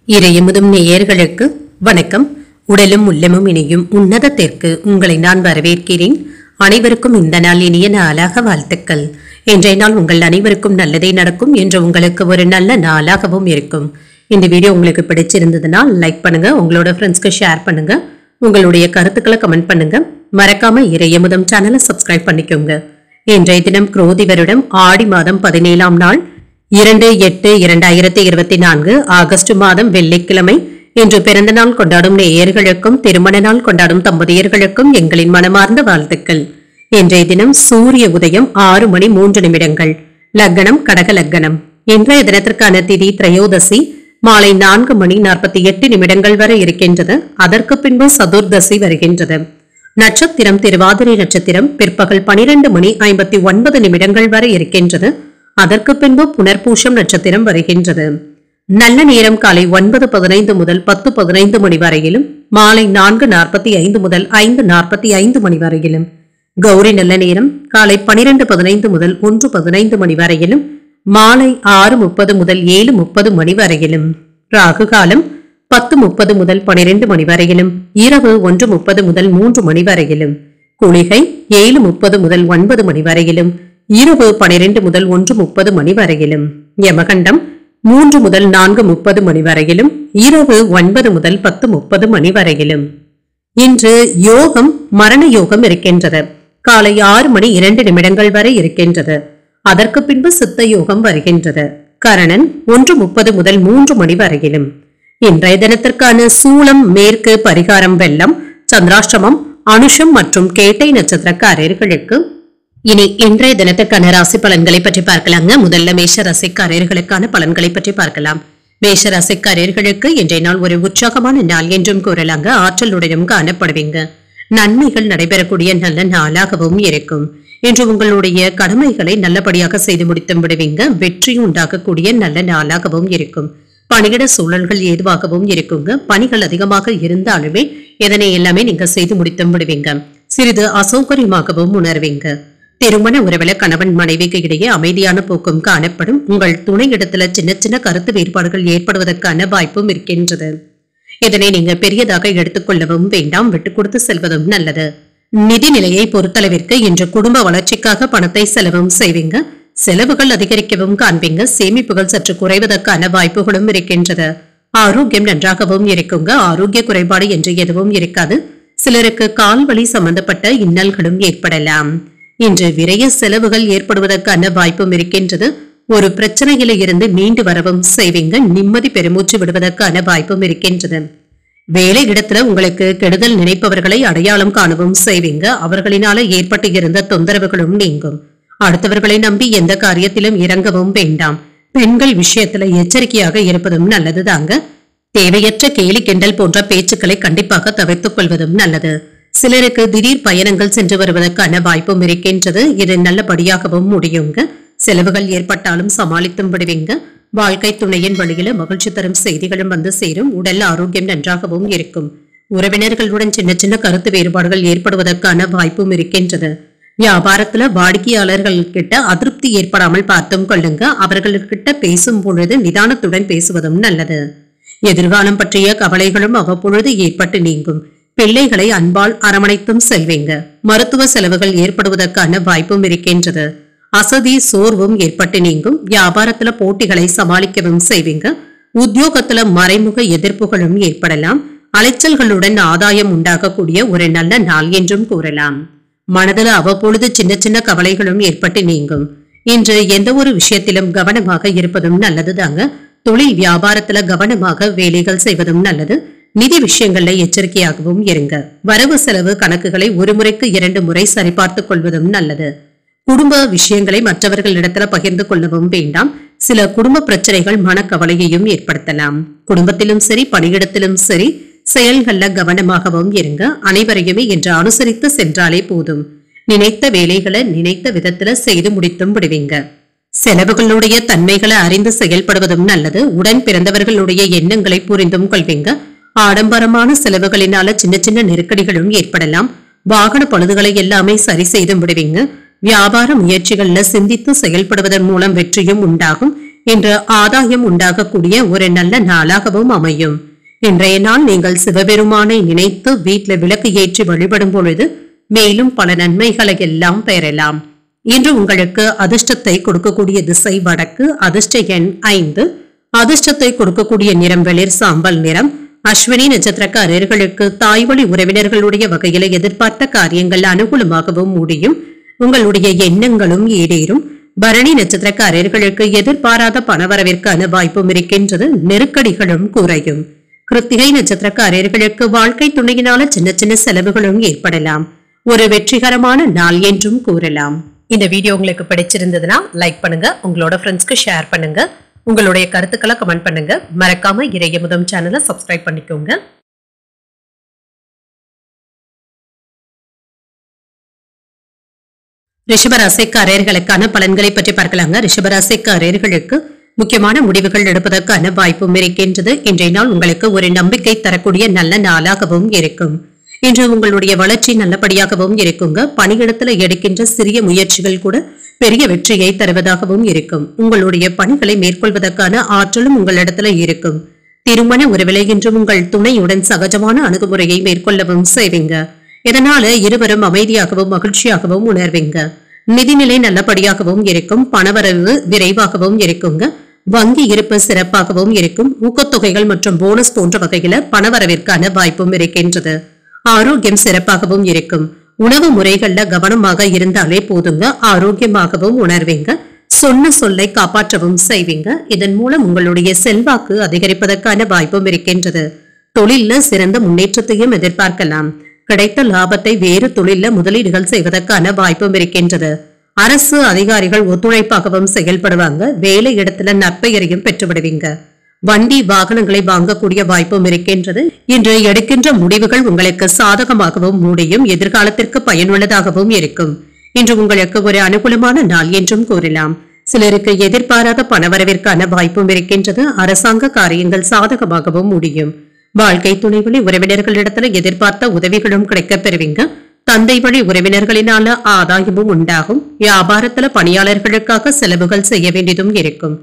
இறையமுதும் நேயர்களுக்கு வணக்கம். உடலும் உள்ளமும் இணையும் உன்னதத்திற்கு உங்களை நான் வரவேற்கிறேன். அனைவருக்கும் இந்த நாள் இனிய நாளாக வாழ்த்துக்கள். இன்றைய நாள் உங்கள் அனைவருக்கும் நல்லதே நடக்கும் என்று உங்களுக்கு ஒரு நல்ல நாளாகவும் இருக்கும். இந்த வீடியோ உங்களுக்கு பிடிச்சிருந்ததுன்னா லைக் பண்ணுங்க, உங்களோட ஃப்ரெண்ட்ஸ்க்கு ஷேர் பண்ணுங்க, உங்களுடைய கருத்துக்களை கமெண்ட் பண்ணுங்க. மறக்காம இறையமுதம் சேனலை சப்ஸ்கிரைப் பண்ணிக்கோங்க. இன்றைய தினம் குரோதி வருடம் ஆடி மாதம் 17ஆம் நாள் 2/8/2024 ஆகஸ்ட் மாதம் வெள்ளிக்கிழமை. இன்று பிறந்த நாள் கொண்டாடும் நேயர்களுக்கும் திருமண நாள் கொண்டாடும் தம்பதியர்களுக்கும் எங்களின் மனமார்ந்த வாழ்த்துக்கள். இன்றைய தினம் சூரிய உதயம் 6:03. லக்னம் கடக லக்னம். இன்றைய தினத்திற்கான திதி திரையோதசி மாலை 4:48 வரை இருக்கின்றது. அதற்கு பின்பு சதுர்தசி வருகின்றது. நட்சத்திரம் திருவாதிரை நட்சத்திரம் பிற்பகல் 12:59 வரை இருக்கின்றது. அதற்கு பின்பு புனர்பூஷம் நட்சத்திரம் வருகின்றது. நல்ல நேரம் காலை 9:15 முதல் 10:15 மணி வரையிலும், மாலை 4:45 முதல் 5:45 மணி வரையிலும். கௌரி நல்ல நேரம் காலை 12:15 முதல் 1:15 மணி வரையிலும், மாலை 6:30 முதல் 7:30 மணி வரையிலும். ராகு காலம் 10:30 முதல் 12 மணி வரையிலும், இரவு 1:30 முதல் 3 மணி வரையிலும். குளிகை 7:30 முதல் 9 மணி வரையிலும், இரவு 12 முதல் 1:30 மணி வரையிலும். யமகண்டம் 3 முதல் 4:30 மணி வரையிலும், இரவு 9 முதல் 10:30 மணி வரையிலும். இன்று யோகம் மரண யோகம் இருக்கின்றது. காலை 6:02 வரை இருக்கின்றது. அதற்கு பின்பு சித்த யோகம் வருகின்றது. கரணன் 1:30 முதல் 3 மணி வரையிலும். இன்றைய தினத்திற்கான சூலம் மேற்கு, பரிகாரம் வெள்ளம், சந்திராஷ்டமம் அனுஷம் மற்றும் கேட்டை நட்சத்திரக்காரர்களுக்கு. இனி இன்றைய தினத்துக்கான ராசி பலன்களை பற்றி பார்க்கலாங்க. முதல்ல மேஷ ராசிக்காரர்களுக்கான பலன்களை பற்றி பார்க்கலாம். மேஷ ராசிக்காரர்களுக்கு இன்றைய நாள் ஒரு உற்சாகமான நாள் என்றும் கூறலாங்க. ஆற்றலுடனும் காணப்படுவீங்க. நன்மைகள் நடைபெறக்கூடிய நல்ல நாளாகவும் இருக்கும். இன்று உங்களுடைய கடமைகளை நல்லபடியாக செய்து முடித்து விடுவீங்க. வெற்றி உண்டாகக்கூடிய நல்ல நாளாகவும் இருக்கும். பணியிட சூழல்கள் ஏதுவாகவும் இருக்குங்க. பணிகள் அதிகமாக இருந்தாலுமே இதனை எல்லாமே நீங்க செய்து முடித்து விடுவீங்க. சிறிது அசௌகரியமாகவும் உணர்வீங்க. திருமண உறவுல கணவன் மனைவிக்கு இடையே அமைதியான போக்கும் காணப்படும். உங்கள் துணை இடத்துல சின்ன சின்ன கருத்து வேறுபாடுகள் ஏற்படுவதற்கான வாய்ப்பும் இருக்கின்றது. இதனை நீங்க பெரியதாக எடுத்துக்கொள்ளவும் வேண்டாம், விட்டுக் கொடுத்து செல்வதும் நல்லது. நிதி நிலையை பொறுத்தளவிற்கு இன்று குடும்ப வளர்ச்சிக்காக பணத்தை செலவும் செய்வீங்க. செலவுகள் அதிகரிக்கவும் காண்பீங்க. சேமிப்புகள் சற்று குறைவதற்கான வாய்ப்புகளும் இருக்கின்றது. ஆரோக்கியம் நன்றாகவும் இருக்குங்க. ஆரோக்கிய குறைபாடு என்று எதுவும் இருக்காது. சிலருக்கு கால்வலி சம்பந்தப்பட்ட இன்னல்களும் ஏற்படலாம். இன்று விரைய செலவுகள் ஏற்படுவதற்கான வாய்ப்பும் இருக்கின்றது. ஒரு பிரச்சனையில இருந்து மீண்டு வரவும் செய்வீங்க. நிம்மதி பெருமூச்சு விடுவதற்கான வாய்ப்பும் இருக்கின்றது. வேலை இடத்துல உங்களுக்கு கெடுதல் நினைப்பவர்களை அடையாளம் காணவும் செய்வீங்க. அவர்களினால ஏற்பட்டு இருந்த தொந்தரவுகளும் நீங்கும். அடுத்தவர்களை நம்பி எந்த காரியத்திலும் இறங்கவும் வேண்டாம். பெண்கள் விஷயத்துல எச்சரிக்கையாக இருப்பதும் நல்லது தாங்க. தேவையற்ற கேலி கிண்டல் போன்ற பேச்சுக்களை கண்டிப்பாக தவிர்த்துக் கொள்வதும் நல்லது. சிலருக்கு திடீர் பயணங்கள் சென்று வருவதற்கான வாய்ப்பும் இருக்கின்றது. இது நல்லபடியாகவும் முடியுங்க. செலவுகள் ஏற்பட்டாலும் சமாளித்தும் விடுவீங்க. வாழ்க்கை துணையின் வழியில மகிழ்ச்சி தரும் செய்திகளும் வந்து சேரும். உடல் ஆரோக்கியம் நன்றாகவும் இருக்கும். உறவினர்களுடன் சின்ன சின்ன கருத்து வேறுபாடுகள் ஏற்படுவதற்கான வாய்ப்பும் இருக்கின்றது. வியாபாரத்துல வாடிக்கையாளர்கள் கிட்ட அதிருப்தி ஏற்படாமல் பார்த்தும் கொள்ளுங்க. அவர்கள்கிட்ட பேசும் பொழுது நிதானத்துடன் பேசுவதும் நல்லது. எதிர்காலம் பற்றிய கவலைகளும் அவ்வப்பொழுது ஏற்பட்டு நீங்கும். பிள்ளைகளை அன்பால் அரவணைத்தும் செல்வீங்க. மருத்துவ செலவுகள் ஏற்படுவதற்கான வாய்ப்பும் இருக்கின்றது. அசதி சோர்வும் ஏற்பட்டு நீங்கும். வியாபாரத்துல போட்டிகளை சமாளிக்கவும் செய்வீங்க. உத்தியோகத்துல மறைமுக எதிர்ப்புகளும் ஏற்படலாம். அலைச்சல்களுடன் ஆதாயம் உண்டாகக்கூடிய ஒரு நல்ல நாள் என்றும் கூறலாம். மனதில் அவ்வப்பொழுது சின்ன சின்ன கவலைகளும் ஏற்பட்டு நீங்கும். இன்று எந்த ஒரு விஷயத்திலும் கவனமாக இருப்பதும் நல்லது தாங்க. தொழில் வியாபாரத்துல கவனமாக வேலைகள் செய்வதும் நல்லது. நிதி விஷயங்கள்ல எச்சரிக்கையாகவும் இருங்க. வரவு செலவு கணக்குகளை ஒரு முறைக்கு 2 முறை சரிபார்த்துக் கொள்வதும் நல்லது. குடும்ப விஷயங்களை மற்றவர்களிடத்துல பகிர்ந்து கொள்ளவும் வேண்டாம். சில குடும்ப பிரச்சனைகள் மனக்கவலையையும் ஏற்படுத்தலாம். குடும்பத்திலும் சரி பணியிடத்திலும் சரி செயல்கள்ல கவனமாகவும் இருங்க. அனைவரையுமே என்று அனுசரித்து சென்றாலே போதும். நினைத்த வேலைகளை நினைத்த விதத்துல செய்து முடித்தும் விடுவீங்க. செலவுகளுடைய தன்மைகளை அறிந்து செயல்படுவதும் நல்லது. உடன் பிறந்தவர்களுடைய எண்ணங்களை புரிந்தும் கொள்வீங்க. ஆடம்பரமான செலவுகளினால சின்ன சின்ன நெருக்கடிகளும் ஏற்படலாம். வாகன பழுதுகளை எல்லாமே சரி செய்து விடுவீங்க. வியாபார முயற்சிகள்ல சிந்தித்து செயல்படுவதன் மூலம் வெற்றியும் உண்டாகும். இன்று ஆதாயம் உண்டாகக்கூடிய ஒரு நல்ல நாளாகவும் அமையும். இன்றைய நாள் நீங்கள் சிவபெருமானை நினைத்து வீட்டில் விளக்கு ஏற்றி வழிபடும் பொழுது மேலும் பல நன்மைகளை எல்லாம் பெறலாம். இன்று உங்களுக்கு அதிர்ஷ்டத்தை கொடுக்கக்கூடிய திசை வடக்கு, அதிர்ஷ்ட எண் 5, அதிர்ஷ்டத்தை கொடுக்கக்கூடிய நிறம் வெளிர் சாம்பல் நிறம். அஸ்வினி நட்சத்திரக்காரர்களுக்கு தாய்வழி உறவினர்களுடைய வகையில எதிர்பார்த்த காரியங்கள் அனுகூலமாகவும் முடியும். உங்களுடைய எண்ணங்களும் ஈடேறும். பரணி நட்சத்திரக்காரர்களுக்கு எதிர்பாராத பணவரவிற்கான வாய்ப்பும் இருக்கின்றது. நெருக்கடிகளும் குறையும். கிருத்திகை நட்சத்திரக்காரர்களுக்கு வாழ்க்கை துணையினால சின்ன சின்ன செலவுகளும் ஏற்படலாம். ஒரு வெற்றிகரமான நாள் என்றும் கூறலாம். இந்த வீடியோ உங்களுக்கு பிடிச்சிருந்ததுன்னா லைக் பண்ணுங்க, உங்களோட ஃப்ரெண்ட்ஸ்க்கு ஷேர் பண்ணுங்க, உங்களுடைய கருத்துக்களை கமெண்ட் பண்ணுங்க. மறக்காம இறையமுதம் சேனலை சப்ஸ்கிரைப் பண்ணிக்கோங்க. ரிஷபராசிக்காரர்களுக்கான பலன்களை பற்றி பார்க்கலாங்க. ரிஷபராசிக்காரர்களுக்கு முக்கியமான முடிவுகள் எடுப்பதற்கான வாய்ப்பும் இருக்கின்றது. இன்றைய நாள் உங்களுக்கு ஒரு நம்பிக்கை தரக்கூடிய நல்ல நாளாகவும் இருக்கும். இன்று உங்களுடைய வளர்ச்சி நல்லபடியாகவும் இருக்குங்க. பணியிடத்துல எடுக்கின்ற சிறிய முயற்சிகள் கூட பெரிய வெற்றியை தருவதாகவும் இருக்கும். உங்களுடைய பணிகளை மேற்கொள்வதற்கான ஆற்றலும் உங்களிடத்துல இருக்கும். திருமண உறவிலே இன்று உங்கள் துணையுடன் சகஜமான அணுகுமுறையை மேற்கொள்ளவும் செய்வீங்க. இதனால இருவரும் அமைதியாகவும் மகிழ்ச்சியாகவும் உணர்வீங்க. நிதிநிலை நல்லபடியாகவும் இருக்கும். பணவரவு விரைவாகவும் இருக்குங்க. வங்கி இருப்பு சிறப்பாகவும் இருக்கும். ஊக்கத்தொகைகள் மற்றும் போனஸ் போன்ற வகையில பணவரவிற்கான வாய்ப்பும் இருக்கின்றது. ஆரோக்கியம் சிறப்பாகவும் இருக்கும். உணவு முறைகள்ல கவனமாக இருந்தாலே போதுங்க. ஆரோக்கியமாகவும் உணர்வீங்க. சொன்ன சொல்லை காப்பாற்றவும் செய்வீங்க. இதன் மூலம் உங்களுடைய செல்வாக்கு அதிகரிப்பதற்கான வாய்ப்பும் இருக்கின்றது. தொழில்ல சிறந்த முன்னேற்றத்தையும் எதிர்பார்க்கலாம். கிடைத்த லாபத்தை வேறு தொழில முதலீடுகள் செய்வதற்கான வாய்ப்பும் இருக்கின்றது. அரசு அதிகாரிகள் ஒத்துழைப்பாகவும் செயல்படுவாங்க. வேலை இடத்துல நற்பெயரையும் பெற்றுவிடுவீங்க. வண்டி வாகனங்களை வாங்கக்கூடிய வாய்ப்பும் இருக்கின்றது. இன்று எடுக்கின்ற முடிவுகள் உங்களுக்கு சாதகமாகவும் முடியும். எதிர்காலத்திற்கு பயனுள்ளதாகவும் இருக்கும். இன்று உங்களுக்கு ஒரு அனுகூலமான நாள் என்றும் கூறலாம். சிலருக்கு எதிர்பாராத பணவரவிற்கான வாய்ப்பும் இருக்கின்றது. அரசாங்க காரியங்கள் சாதகமாகவும் முடியும். வாழ்க்கை துணை வழி உறவினர்களிடத்துல எதிர்பார்த்த உதவிகளும் கிடைக்கப் பெறுவீங்க. தந்தை வழி உறவினர்களினால ஆதாயமும் உண்டாகும். வியாபாரத்துல பணியாளர்களுக்காக செலவுகள் செய்ய வேண்டியதும் இருக்கும்.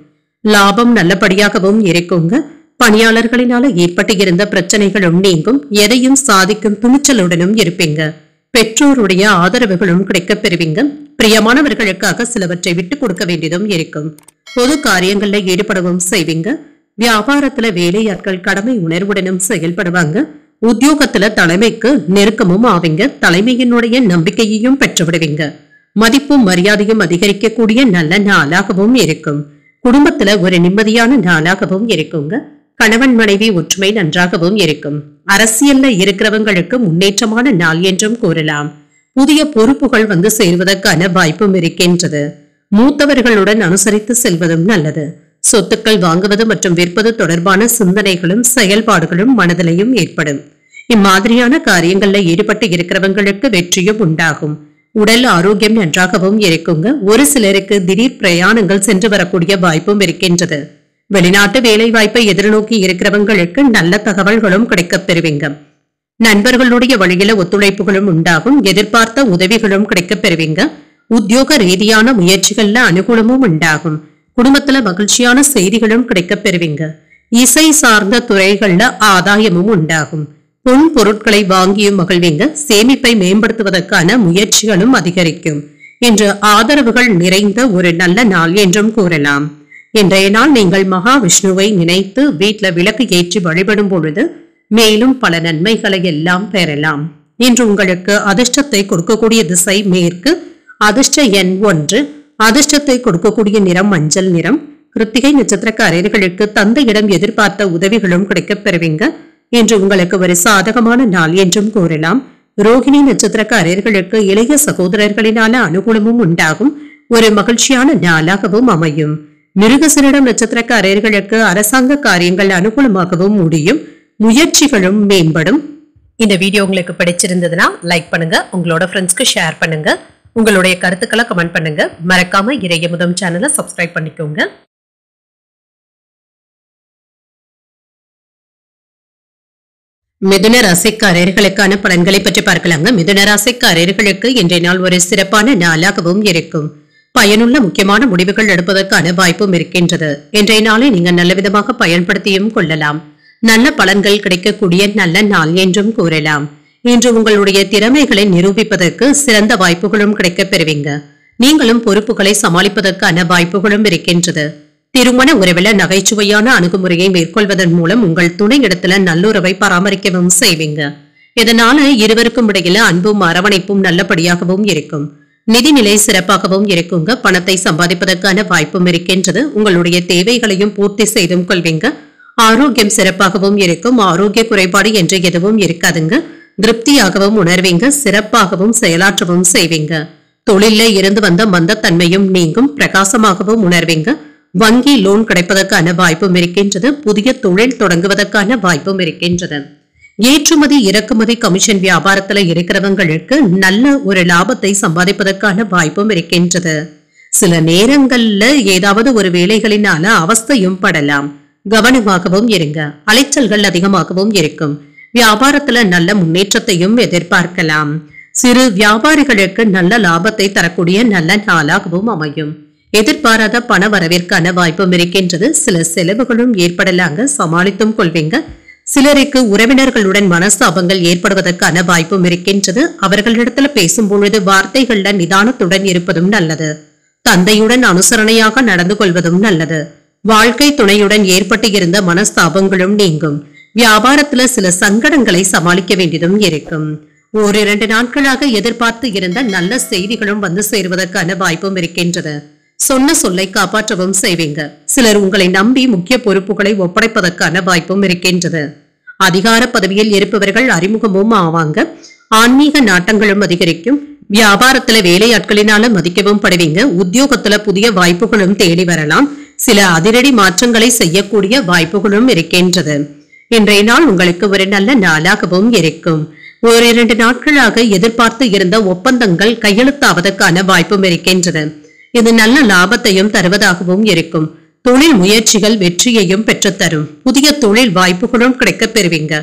லாபம் நல்லபடியாகவும் இருக்குங்க. பணியாளர்களினால ஏற்பட்டு இருந்த பிரச்சனைகளும் நீங்கும். எதையும் சாதிக்கும் துணிச்சலுடனும் இருப்பீங்க. பெற்றோருடைய ஆதரவுகளும் கிடைக்கப் பெறுவீங்க. பிரியமானவர்களுக்காக சிலவற்றை விட்டுக் கொடுக்க வேண்டியதும் இருக்கும். பொது காரியங்கள்ல ஈடுபடவும் செய்வீங்க. வியாபாரத்துல வேலையாட்கள் கடமை உணர்வுடனும் செயல்படுவாங்க. உத்தியோகத்துல தலைமைக்கு நெருக்கமும் ஆவீங்க. தலைமையினுடைய நம்பிக்கையையும் பெற்றுவிடுவீங்க. மதிப்பும் மரியாதையும் அதிகரிக்கக்கூடிய நல்ல நாளாகவும் இருக்கும். குடும்பத்துல ஒரு நிம்மதியான நாளாகவும் இருக்குங்க. கணவன் மனைவி ஒற்றுமை நன்றாகவும் இருக்கும். அரசியல்ல இருக்கிறவங்களுக்கு முன்னேற்றமான நாள் என்றும் கூறலாம். புதிய பொறுப்புகள் வந்து சேர்வதற்கான வாய்ப்பும் இருக்கின்றது. மூத்தவர்களுடன் அனுசரித்து செல்வதும் நல்லது. சொத்துக்கள் வாங்குவது மற்றும் விற்பது தொடர்பான சிந்தனைகளும் செயல்பாடுகளும் மனதிலையும் ஏற்படும். இம்மாதிரியான காரியங்கள்ல ஈடுபட்டு இருக்கிறவங்களுக்கு வெற்றியும் உண்டாகும். உடல் ஆரோக்கியம் நன்றாகவும் இருக்குங்க. ஒரு சிலருக்கு திடீர் பிரயாணங்கள் சென்று வரக்கூடிய வாய்ப்பும் இருக்கின்றது. வெளிநாட்டு வேலை வாய்ப்பை எதிர்நோக்கி இருக்கிறவங்களுக்கு நல்ல தகவல்களும் கிடைக்கப் பெறுவீங்க. நண்பர்களுடைய வழியில ஒத்துழைப்புகளும் உண்டாகும். எதிர்பார்த்த உதவிகளும் கிடைக்கப் பெறுவீங்க. உத்தியோக ரீதியான முயற்சிகள்ல அனுகூலமும் உண்டாகும். குடும்பத்துல மகிழ்ச்சியான செய்திகளும் கிடைக்கப் பெறுவீங்க. இசை சார்ந்த துறைகள்ல ஆதாயமும் உண்டாகும். பொன் பொருட்களை வாங்கியும் மகிழ்வீங்க. சேமிப்பை மேம்படுத்துவதற்கான முயற்சிகளும் அதிகரிக்கும். இன்று ஆதரவுகள் நிறைந்த ஒரு நல்ல நாள் என்றும் கூறலாம். இன்றைய நாள் நீங்கள் மகாவிஷ்ணுவை நினைத்து வீட்டில் விளக்கு ஏற்றி வழிபடும் பொழுது மேலும் பல நன்மைகளை எல்லாம் பெறலாம். இன்று உங்களுக்கு அதிர்ஷ்டத்தை கொடுக்கக்கூடிய திசை மேற்கு, அதிர்ஷ்ட எண் 1, அதிர்ஷ்டத்தை கொடுக்கக்கூடிய நிறம் மஞ்சள் நிறம். கிருத்திகை நட்சத்திரக்காரர்களுக்கு தந்தையிடம் எதிர்பார்த்த உதவிகளும் கிடைக்கப் பெறுவீங்க. இன்று உங்களுக்கு ஒரு சாதகமான நாள் என்றும் கூறலாம். ரோகிணி நட்சத்திரக்காரர்களுக்கு இளைய சகோதரர்களினால அனுகூலமும் உண்டாகும். ஒரு மகிழ்ச்சியான நாளாகவும் அமையும். மிருகசீரிடம் நட்சத்திரக்காரர்களுக்கு அரசாங்க காரியங்கள் அனுகூலமாகவும் முடியும். முயற்சிகளும் மேம்படும். இந்த வீடியோ உங்களுக்கு பிடிச்சிருந்ததுன்னா லைக் பண்ணுங்க, உங்களோட ஃப்ரெண்ட்ஸ்க்கு ஷேர் பண்ணுங்க, உங்களுடைய கருத்துக்களை கமெண்ட் பண்ணுங்க. மறக்காம இறையமுதம் சேனலை சப்ஸ்கிரைப் பண்ணிக்கோங்க. மிதுன ராசிக்காரர்களுக்கான பலன்களை பற்றி பார்க்கலாங்க. மிதுன ராசிக்காரர்களுக்கு இன்றைய நாள் ஒரு சிறப்பான நாளாகவும் இருக்கும். பயனுள்ள முக்கியமான முடிவுகள் எடுப்பதற்கான வாய்ப்பும் இருக்கின்றது. இன்றைய நாளை நீங்கள் நல்ல விதமாக பயன்படுத்தியும் கொள்ளலாம். நல்ல பலன்கள் கிடைக்கக்கூடிய நல்ல நாள் என்றும் கூறலாம். இன்று உங்களுடைய திறமைகளை நிரூபிப்பதற்கு சிறந்த வாய்ப்புகளும் கிடைக்கப் பெறுவீங்க. நீங்களும் பொறுப்புகளை சமாளிப்பதற்கான வாய்ப்புகளும் இருக்கின்றது. திருமண உறவில நகைச்சுவையான அணுகுமுறையை மேற்கொள்வதன் மூலம் உங்கள் துணை இடத்துல நல்லுறவை பராமரிக்கவும் செய்வீங்க. இதனால இருவருக்கும் இடையில அன்பும் அரவணைப்பும் நல்லபடியாகவும் இருக்கும். நிதிநிலை சிறப்பாகவும் இருக்குங்க. பணத்தை சம்பாதிப்பதற்கான வாய்ப்பும் இருக்கின்றது. உங்களுடைய தேவைகளையும் பூர்த்தி செய்தும் கொள்வீங்க. ஆரோக்கியம் சிறப்பாகவும் இருக்கும். ஆரோக்கிய குறைபாடு என்று எதுவும் இருக்காதுங்க. திருப்தியாகவும் உணர்வீங்க. சிறப்பாகவும் செயலாற்றவும் செய்வீங்க. தொழில இருந்து வந்த மந்தத்தன்மையும் நீங்கும். பிரகாசமாகவும் உணர்வீங்க. வங்கி லோன் கிடைப்பதற்கான வாய்ப்பும் இருக்கின்றது. புதிய தொழில் தொடங்குவதற்கான வாய்ப்பும் இருக்கின்றது. ஏற்றுமதி இறக்குமதி கமிஷன் வியாபாரத்துல இருக்கிறவங்களுக்கு நல்ல ஒரு லாபத்தை சம்பாதிப்பதற்கான வாய்ப்பும் இருக்கின்றது. சில நேரங்கள்ல ஏதாவது ஒரு வேலைகளினால அவஸ்தையும் படலாம். கவனமாகவும் இருங்க. அலைச்சல்கள் அதிகமாகவும் இருக்கும். வியாபாரத்துல நல்ல முன்னேற்றத்தையும் எதிர்பார்க்கலாம். சிறு வியாபாரிகளுக்கு நல்ல லாபத்தை தரக்கூடிய நல்ல நாளாகவும் அமையும். எதிர்பாராத பண வரவிற்கான வாய்ப்பும் இருக்கின்றது. சில செலவுகளும் ஏற்படலாங்க. சமாளித்தும் கொள்வீங்க. சிலருக்கு உறவினர்களுடன் மனஸ்தாபங்கள் ஏற்படுவதற்கான வாய்ப்பும் இருக்கின்றது. அவர்களிடத்துல பேசும் பொழுது வார்த்தைகள்ல நிதானத்துடன் இருப்பதும் நல்லது. தந்தையுடன் அனுசரணையாக நடந்து கொள்வதும் நல்லது. வாழ்க்கை துணையுடன் ஏற்பட்டு இருந்த மனஸ்தாபங்களும் நீங்கும். வியாபாரத்துல சில சங்கடங்களை சமாளிக்க வேண்டியதும் இருக்கும். ஓரிரண்டு நாட்களாக எதிர்பார்த்து இருந்த நல்ல செய்திகளும் வந்து சேருவதற்கான வாய்ப்பும் இருக்கின்றது. சொன்ன சொல்லை காப்பாற்றவும் செய்வீங்க. சிலர் உங்களை நம்பி முக்கிய பொறுப்புகளை ஒப்படைப்பதற்கான வாய்ப்பும் இருக்கின்றது. அதிகார பதவியில் இருப்பவர்கள் அறிமுகமும் ஆவாங்க. ஆன்மீக நாட்டங்களும் அதிகரிக்கும். வியாபாரத்துல வேலையாட்களினால மதிக்கவும் படுவீங்க. உத்தியோகத்துல புதிய வாய்ப்புகளும் தேடி வரலாம். சில அதிரடி மாற்றங்களை செய்யக்கூடிய வாய்ப்புகளும் இருக்கின்றது. இன்றைய நாள் உங்களுக்கு ஒரு நல்ல நாளாகவும் இருக்கும். ஓரிரண்டு நாட்களாக எதிர்பார்த்து இருந்த ஒப்பந்தங்கள் கையெழுத்தாவதற்கான வாய்ப்பும் இருக்கின்றது. இது நல்ல லாபத்தையும் தருவதாகவும் இருக்கும். தொழில் முயற்சிகள் வெற்றியையும் பெற்றுத்தரும். புதிய தொழில் வாய்ப்புகளும் கிடைக்கப் பெறுவீங்க.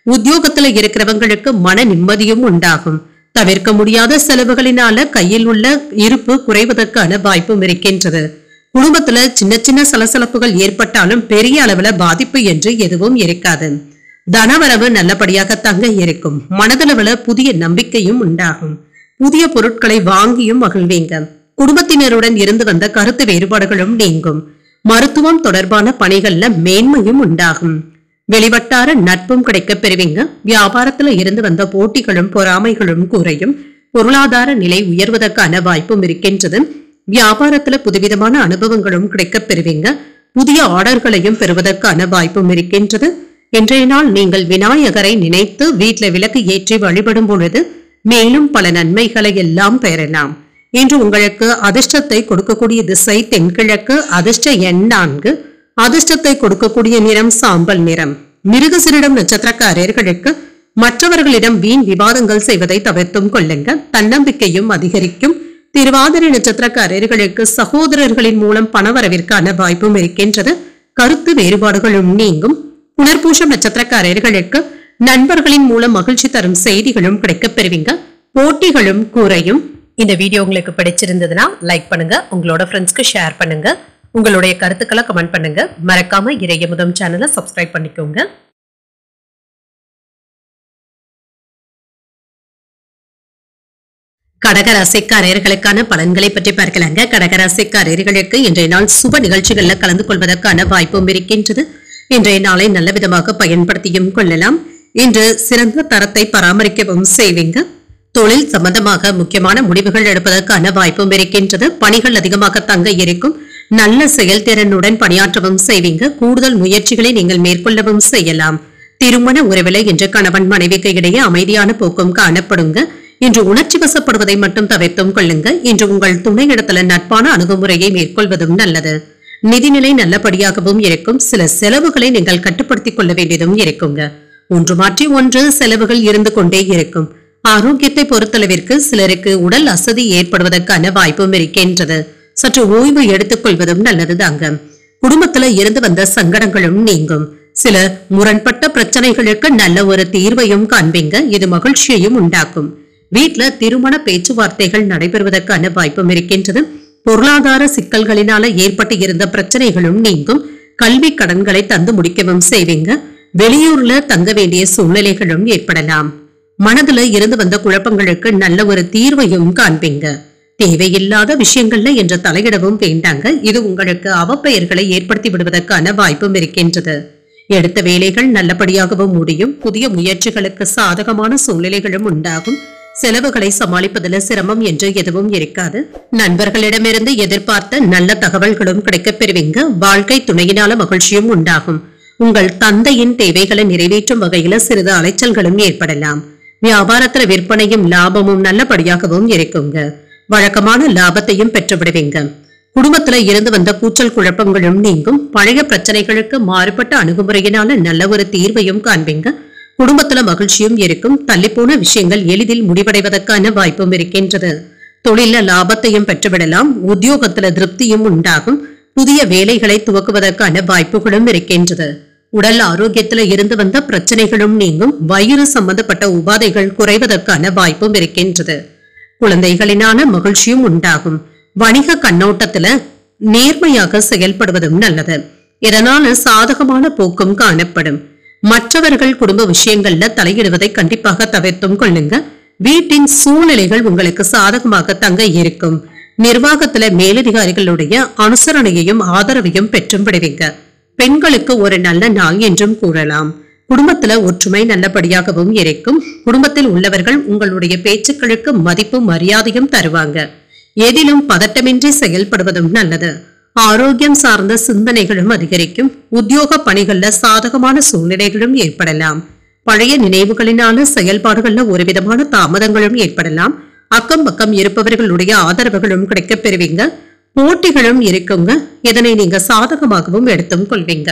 உத்தியோகத்துல இருக்கிறவங்களுக்கு மன நிம்மதியும் உண்டாகும். தவிர்க்க முடியாத செலவுகளினால கையில் உள்ள இருப்பு குறைவதற்கான வாய்ப்பும் இருக்கின்றது. குடும்பத்துல சின்ன சின்ன சலசலப்புகள் ஏற்பட்டாலும் பெரிய அளவுல பாதிப்பு என்று எதுவும் இருக்காது. தனவரவு நல்லபடியாக தங்க இருக்கும். மனதளவுல புதிய நம்பிக்கையும் உண்டாகும். புதிய பொருட்களை வாங்கியும் மகிழ்வீங்க. குடும்பத்தினருடன் இருந்து வந்த கருத்து வேறுபாடுகளும் நீங்கும். மருத்துவம் தொடர்பான பணிகள்ல மேன்மையும் உண்டாகும். வெளிவட்டார நட்பும் கிடைக்கப் பெறுவீங்க. வியாபாரத்துல இருந்து வந்த போட்டிகளும் பொறாமைகளும் குறையும். பொருளாதார நிலை உயர்வதற்கான வாய்ப்பும் இருக்கின்றது. வியாபாரத்துல புதுவிதமான அனுபவங்களும் கிடைக்கப் பெறுவீங்க. புதிய ஆர்டர்களையும் பெறுவதற்கான வாய்ப்பும் இருக்கின்றது. இன்றைய நாள் நீங்கள் விநாயகரை நினைத்து வீட்டுல விளக்கு ஏற்றி வழிபடும் பொழுது மேலும் பல நன்மைகளை எல்லாம் பெறலாம். இன்று உங்களுக்கு அதிர்ஷ்டத்தை கொடுக்கக்கூடிய திசை தென்கிழக்கு. அதிர்ஷ்ட எண் 4. அதிர்ஷ்டத்தை கொடுக்கக்கூடிய நிறம் சாம்பல் நிறம். மிருகசீரிடம் நட்சத்திரக்காரர்களுக்கு மற்றவர்களிடம் வீண் விவாதங்கள் செய்வதை தவிர்த்தும் கொள்ளுங்க. தன்னம்பிக்கையும் அதிகரிக்கும். திருவாதிரை நட்சத்திரக்காரர்களுக்கு சகோதரர்களின் மூலம் பணவரவிற்கான வாய்ப்பும் இருக்கின்றது. கருத்து வேறுபாடுகளும் நீங்கும். புனர்பூசம் நட்சத்திரக்காரர்களுக்கு நண்பர்களின் மூலம் மகிழ்ச்சி தரும் செய்திகளும் கிடைக்கப் பெறுவீங்க. போட்டிகளும் குறையும். இந்த வீடியோ உங்களுக்கு பிடிச்சிருந்ததுன்னா லைக் பண்ணுங்க. உங்களோட ஃப்ரெண்ட்ஸ்க்கு ஷேர் பண்ணுங்க. உங்களுடைய கருத்துக்களை கமெண்ட் பண்ணுங்க. மறக்காம இறையமுதம் சேனலை சப்ஸ்கிரைப் பண்ணிக்கோங்க. கடகராசிக்காரர்களுக்கான பலன்களை பற்றி பார்க்கலாங்க. கடகராசிக்காரர்களுக்கு இன்றைய நாள் சுப நிகழ்ச்சிகள்ல கலந்து கொள்வதற்கான வாய்ப்பும் இருக்கின்றது. இன்றைய நாளை நல்ல விதமாக பயன்படுத்தியும் கொள்ளலாம். இன்று சிறந்த தரத்தை பராமரிக்கவும் செய்வீங்க. தொழில் சம்பந்தமாக முக்கியமான முடிவுகள் எடுப்பதற்கான வாய்ப்பும் இருக்கின்றது. பணிகள் அதிகமாக தங்க இருக்கும். நல்ல செயல்திறனுடன் பணியாற்றவும் செய்வீங்க. கூடுதல் முயற்சிகளை நீங்கள் மேற்கொள்ளவும் செய்யலாம். திருமண உறவில இன்று கணவன் மனைவிக்கு இடையே அமைதியான போக்கும் காணப்படுங்க. இன்று உணர்ச்சி வசப்படுவதை மட்டும் தவிர்த்தும் கொள்ளுங்க. இன்று உங்கள் துணையிடத்துல நட்பான அணுகுமுறையை மேற்கொள்வதும் நல்லது. நிதிநிலை நல்லபடியாகவும் இருக்கும். சில செலவுகளை நீங்கள் கட்டுப்படுத்திக் கொள்ள வேண்டியதும் இருக்குங்க. ஒன்று மாற்றி ஒன்று செலவுகள் இருந்து கொண்டே இருக்கும். ஆரோக்கியத்தை பொறுத்தளவிற்கு சிலருக்கு உடல் அசதி ஏற்படுவதற்கான வாய்ப்பும் இருக்கின்றது. சற்று ஓய்வு எடுத்துக் கொள்வதும் நல்லதுதாங்க. குடும்பத்துல இருந்து வந்த சங்கடங்களும் நீங்கும். சில முரண்பட்ட பிரச்சனைகளுக்கு நல்ல ஒரு தீர்வையும் காண்பீங்க. இது மகிழ்ச்சியையும் உண்டாக்கும். வீட்டுல திருமண பேச்சுவார்த்தைகள் நடைபெறுவதற்கான வாய்ப்பும் இருக்கின்றது. பொருளாதார சிக்கல்களினால ஏற்பட்டு இருந்த பிரச்சனைகளும் நீங்கும். கல்வி கடன்களை தந்து முடிக்கவும் செய்வீங்க. வெளியூர்ல தங்க வேண்டிய சூழ்நிலைகளும் ஏற்படலாம். மனதுல இருந்து வந்த குழப்பங்களுக்கு நல்ல ஒரு தீர்வையும் காண்பீங்க. தேவையில்லாத விஷயங்கள்ல என்ற தலையிடவும் வேண்டாங்க. இது உங்களுக்கு அவப்பெயர்களை ஏற்படுத்தி விடுவதற்கான வாய்ப்பும் இருக்கின்றது. எடுத்த வேலைகள் நல்லபடியாகவும் முடியும். புதிய முயற்சிகளுக்கு சாதகமான சூழ்நிலைகளும் உண்டாகும். செலவுகளை சமாளிப்பதில் சிரமம் என்று எதுவும் இருக்காது. நண்பர்களிடமிருந்து எதிர்பார்த்த நல்ல தகவல்களும் கிடைக்கப் பெறுவீங்க. வாழ்க்கை துணையினால மகிழ்ச்சியும் உண்டாகும். உங்கள் தந்தையின் தேவைகளை நிறைவேற்றும் வகையில சிறிது அலைச்சல்களும் ஏற்படலாம். வியாபாரத்துல விற்பனையும் லாபமும் நல்லபடியாகவும் இருக்குங்க. வழக்கமான லாபத்தையும் பெற்றுவிடுவீங்க. குடும்பத்துல இருந்து வந்த கூச்சல் குழப்பங்களும் நீங்கும். பழைய பிரச்சனைகளுக்கு மாறுபட்ட அணுகுமுறையினால நல்ல ஒரு தீர்வையும் காண்பீங்க. குடும்பத்துல மகிழ்ச்சியும் இருக்கும். தள்ளிப்போன விஷயங்கள் எளிதில் முடிவடைவதற்கான வாய்ப்பும் இருக்கின்றது. தொழில லாபத்தையும் பெற்றுவிடலாம். உத்தியோகத்துல திருப்தியும் உண்டாகும். புதிய வேலைகளை துவக்குவதற்கான வாய்ப்புகளும் இருக்கின்றது. உடல் ஆரோக்கியத்துல இருந்து வந்த பிரச்சனைகளும் நீங்கும். வயிறு சம்பந்தப்பட்ட உபாதைகள் குறைவதற்கான வாய்ப்பும் இருக்கின்றது. குழந்தைகளினால மகிழ்ச்சியும் உண்டாகும். வணிக கண்ணோட்டத்துல நேர்மையாக செயல்படுவதும் நல்லது. இதனால சாதகமான போக்கும் காணப்படும். மற்றவர்கள் குடும்ப விஷயங்கள்ல தலையிடுவதை கண்டிப்பாக தவிர்த்தும் கொள்ளுங்க. வீட்டின் சூழ்நிலைகள் உங்களுக்கு சாதகமாக தங்க இருக்கும். நிர்வாகத்துல மேலதிகாரிகளுடைய அனுசரணையையும் ஆதரவையும் பெற்றும் விடுவீங்க. பெண்களுக்கு ஒரு நல்ல நாள் என்றும் கூறலாம். குடும்பத்துல ஒற்றுமை நல்லபடியாகவும் இருக்கும். குடும்பத்தில் உள்ளவர்கள் உங்களுடைய பேச்சுக்களுக்கு மதிப்பும் மரியாதையும் தருவாங்க. எதிலும் பதட்டமின்றி செயல்படுவதும் நல்லது. ஆரோக்கியம் சார்ந்த சிந்தனைகளும் அதிகரிக்கும். உத்தியோக பணிகள்ல சாதகமான சூழ்நிலைகளும் ஏற்படலாம். பழைய நினைவுகளினால செயல்பாடுகள்ல ஒரு விதமான தாமதங்களும் ஏற்படலாம். அக்கம் பக்கம் இருப்பவர்களுடைய ஆதரவுகளும் கிடைக்கப் பெறுவீங்க. போட்டிகளும் இருக்குங்க. இதனை நீங்க சாதகமாகவும் எடுத்தும் கொள்வீங்க.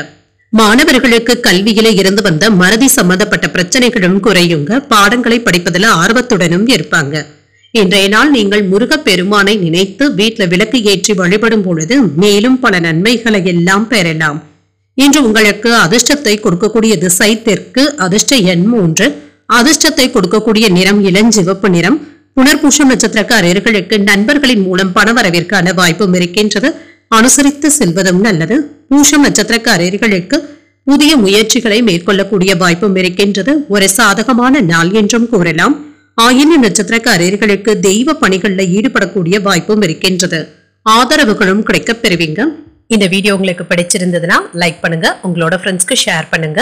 மாணவர்களுக்கு கல்வியில இருந்து வந்த மறதி சம்பந்தப்பட்ட பிரச்சனைகளும் குறையுங்க. பாடங்களை படிப்பதில் ஆர்வத்துடனும் இருப்பாங்க. இன்றைய நாள் நீங்கள் முருகப் பெருமானை நினைத்து வீட்டுல விளக்கு ஏற்றி வழிபடும் பொழுது மேலும் பல நன்மைகளை எல்லாம் பெறலாம். இன்று உங்களுக்கு அதிர்ஷ்டத்தை கொடுக்கக்கூடிய திசை தெற்கு. அதிர்ஷ்ட எண் 3. அதிர்ஷ்டத்தை கொடுக்கக்கூடிய நிறம் இளஞ்சிவப்பு நிறம். புனர்பூசம் நட்சத்திரக்காரர்களுக்கு நண்பர்களின் மூலம் பணவரவிற்கான வாய்ப்பும் இருக்கின்றது. அனுசரித்து செல்வதும் நல்லது. பூசம் நட்சத்திரக்காரர்களுக்கு புதிய முயற்சிகளை மேற்கொள்ளக்கூடிய வாய்ப்பும் இருக்கின்றது. ஒரு சாதகமான நாள் என்றும் கூறலாம். ஆயில்ய நட்சத்திரக்காரர்களுக்கு தெய்வ பணிகள்ல ஈடுபடக்கூடிய வாய்ப்பும் இருக்கின்றது. ஆதரவுகளும் கிடைக்கப் பெறுவீங்க. இந்த வீடியோ உங்களுக்கு பிடிச்சிருந்ததுன்னா லைக் பண்ணுங்க. உங்களோட ஃப்ரெண்ட்ஸ்க்கு ஷேர் பண்ணுங்க.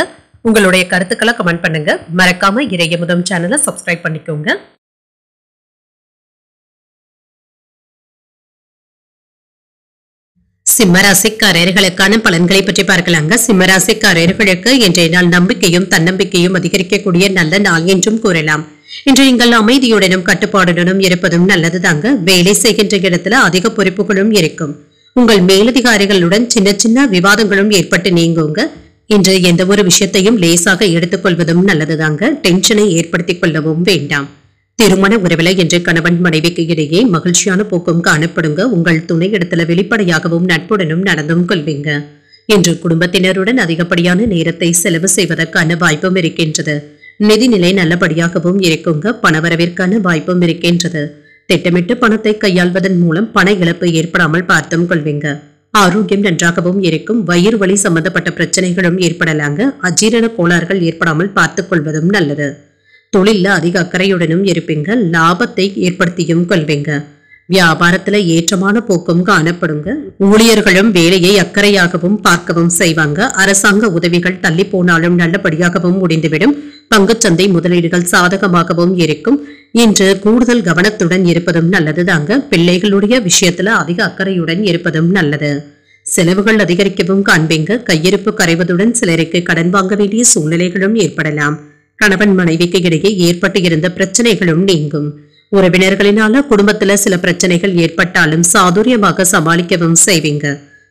உங்களுடைய கருத்துக்களை கமெண்ட் பண்ணுங்க. மறக்காம இறையமுதம் சேனலை சப்ஸ்கிரைப் பண்ணிக்கோங்க. சிம்மராசிக்காரர்களுக்கான பலன்களை பற்றி பார்க்கலாங்க. சிம்மராசிக்காரர்களுக்கு இன்றைய நாள் நம்பிக்கையும் தன்னம்பிக்கையும் அதிகரிக்கக்கூடிய நல்ல நாள் என்றும் கூறலாம். இன்று நீங்கள் அமைதியுடனும் கட்டுப்பாடுடனும் இருப்பதும் நல்லது தாங்க. வேலை செய்கின்ற இடத்துல அதிக பொறுப்புகளும் இருக்கும். உங்கள் மேலதிகாரிகளுடன் சின்ன சின்ன விவாதங்களும் ஏற்பட்டு நீங்குங்க. இன்று எந்த ஒரு விஷயத்தையும் லேசாக எடுத்துக்கொள்வதும் நல்லதுதாங்க. டென்ஷனை ஏற்படுத்திக் கொள்ளவும் வேண்டாம். திருமண உறவில என்று கணவன் மனைவிக்கு இடையே மகிழ்ச்சியான போக்கும் காணப்படுங்க. உங்கள் துணை இடத்துல வெளிப்படையாகவும் நட்புடனும் நடந்தும் கொள்வீங்க. இன்று குடும்பத்தினருடன் அதிகப்படியான நேரத்தை செலவு செய்வதற்கான வாய்ப்பும் இருக்கின்றது. நிதிநிலை நல்லபடியாகவும் இருக்குங்க. பணவரவிற்கான வாய்ப்பும் இருக்கின்றது. திட்டமிட்டு பணத்தை கையாள்வதன் மூலம் பண இழப்பு ஏற்படாமல் பார்த்தும் கொள்வீங்க. ஆரோக்கியம் நன்றாகவும் இருக்கும். வயிறு வலி சம்பந்தப்பட்ட பிரச்சனைகளும் ஏற்படலாங்க. அஜீரண கோளாறுகள் ஏற்படாமல் பார்த்துக் கொள்வதும் நல்லது. தொழில அதிக அக்கறையுடனும் இருப்பீங்க. லாபத்தை ஏற்படுத்தியும் கொள்வீங்க. வியாபாரத்துல ஏற்றமான போக்கும் காணப்படுங்க. ஊழியர்களும் வேலையை அக்கறையாகவும் பார்க்கவும் செய்வாங்க. அரசாங்க உதவிகள் தள்ளி போனாலும் நல்லபடியாகவும் முடிந்துவிடும். பங்குச்சந்தை முதலீடுகள் சாதகமாகவும் இருக்கும். இன்று கூடுதல் கவனத்துடன் இருப்பதும் நல்லதுதாங்க. பிள்ளைகளுடைய விஷயத்துல அதிக அக்கறையுடன் இருப்பதும் நல்லது. செலவுகள் அதிகரிக்கவும் காண்பீங்க. கையிருப்பு கரைவதுடன் சிலருக்கு கடன் வாங்க வேண்டிய சூழ்நிலைகளும் ஏற்படலாம். கணவன் மனைவிக்கு இடையே ஏற்பட்டு இருந்த பிரச்சனைகளும் நீங்கும். உறவினர்களினால குடும்பத்துல சில பிரச்சனைகள் ஏற்பட்டாலும் சாதுரியமாக சமாளிக்கவும் செய்வீங்க.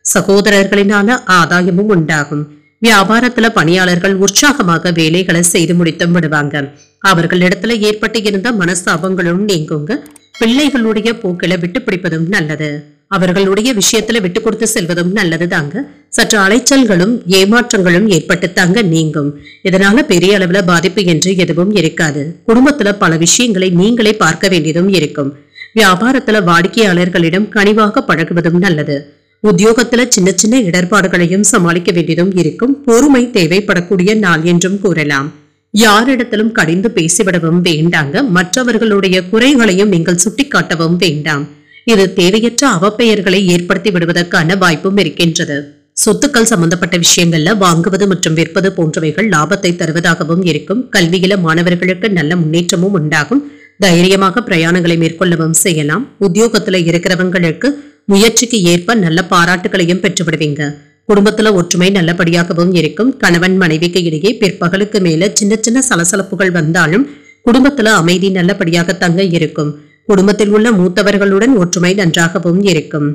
சகோதரர்களினால ஆதாயமும் உண்டாகும். வியாபாரத்துல பணியாளர்கள் உற்சாகமாக வேலைகளை செய்து முடித்தும் விடுவாங்க. அவர்களிடத்துல ஏற்பட்டு இருந்த மனஸ்தாபங்களும் நீங்குங்க. பிள்ளைகளுடைய போக்கில விட்டு பிடிப்பதும் நல்லது. அவர்களுடைய விஷயத்துல விட்டு கொடுத்து செல்வதும் நல்லது தாங்க. சற்று அலைச்சல்களும் ஏமாற்றங்களும் ஏற்பட்டு தாங்க நீங்கும். இதனால பெரிய அளவுல பாதிப்பு என்று எதுவும் இருக்காது. குடும்பத்துல பல விஷயங்களை நீங்களே பார்க்க வேண்டியதும் இருக்கும். வியாபாரத்துல வாடிக்கையாளர்களிடம் கனிவாக பழகுவதும் நல்லது. உத்தியோகத்துல சின்ன சின்ன இடர்பாடுகளையும் சமாளிக்க வேண்டியதும் இருக்கும். பொறுமை தேவைப்படக்கூடிய நாள் என்றும் கூறலாம். யாரிடத்திலும் கடிந்து பேசிவிடவும் வேண்டாங்க. மற்றவர்களுடைய குறைகளையும் நீங்கள் சுட்டிக்காட்டவும் வேண்டாம். இது தேவையற்ற அவப்பெயர்களை ஏற்படுத்தி விடுவதற்கான வாய்ப்பும் இருக்கின்றது. சொத்துக்கள் சம்பந்தப்பட்ட விஷயங்கள்ல வாங்குவது மற்றும் விற்பது போன்றவைகள் லாபத்தை தருவதாகவும் இருக்கும். கல்வியில மாணவர்களுக்கு நல்ல முன்னேற்றமும் உண்டாகும். தைரியமாக பிரயாணங்களை மேற்கொள்ளவும் செய்யலாம். உத்தியோகத்துல இருக்கிறவங்களுக்கு முயற்சிக்கு ஏற்ப நல்ல பாராட்டுகளையும் பெற்றுவிடுவீங்க. குடும்பத்துல ஒற்றுமை நல்லபடியாகவும் இருக்கும். கணவன் மனைவிக்கு இடையே பிற்பகலுக்கு மேல சின்ன சின்ன சலசலப்புகள் வந்தாலும் குடும்பத்துல அமைதி நல்லபடியாக தங்க இருக்கும். குடும்பத்தில் உள்ள மூத்தவர்களுடன் ஒற்றுமை நன்றாகவும் இருக்கும்.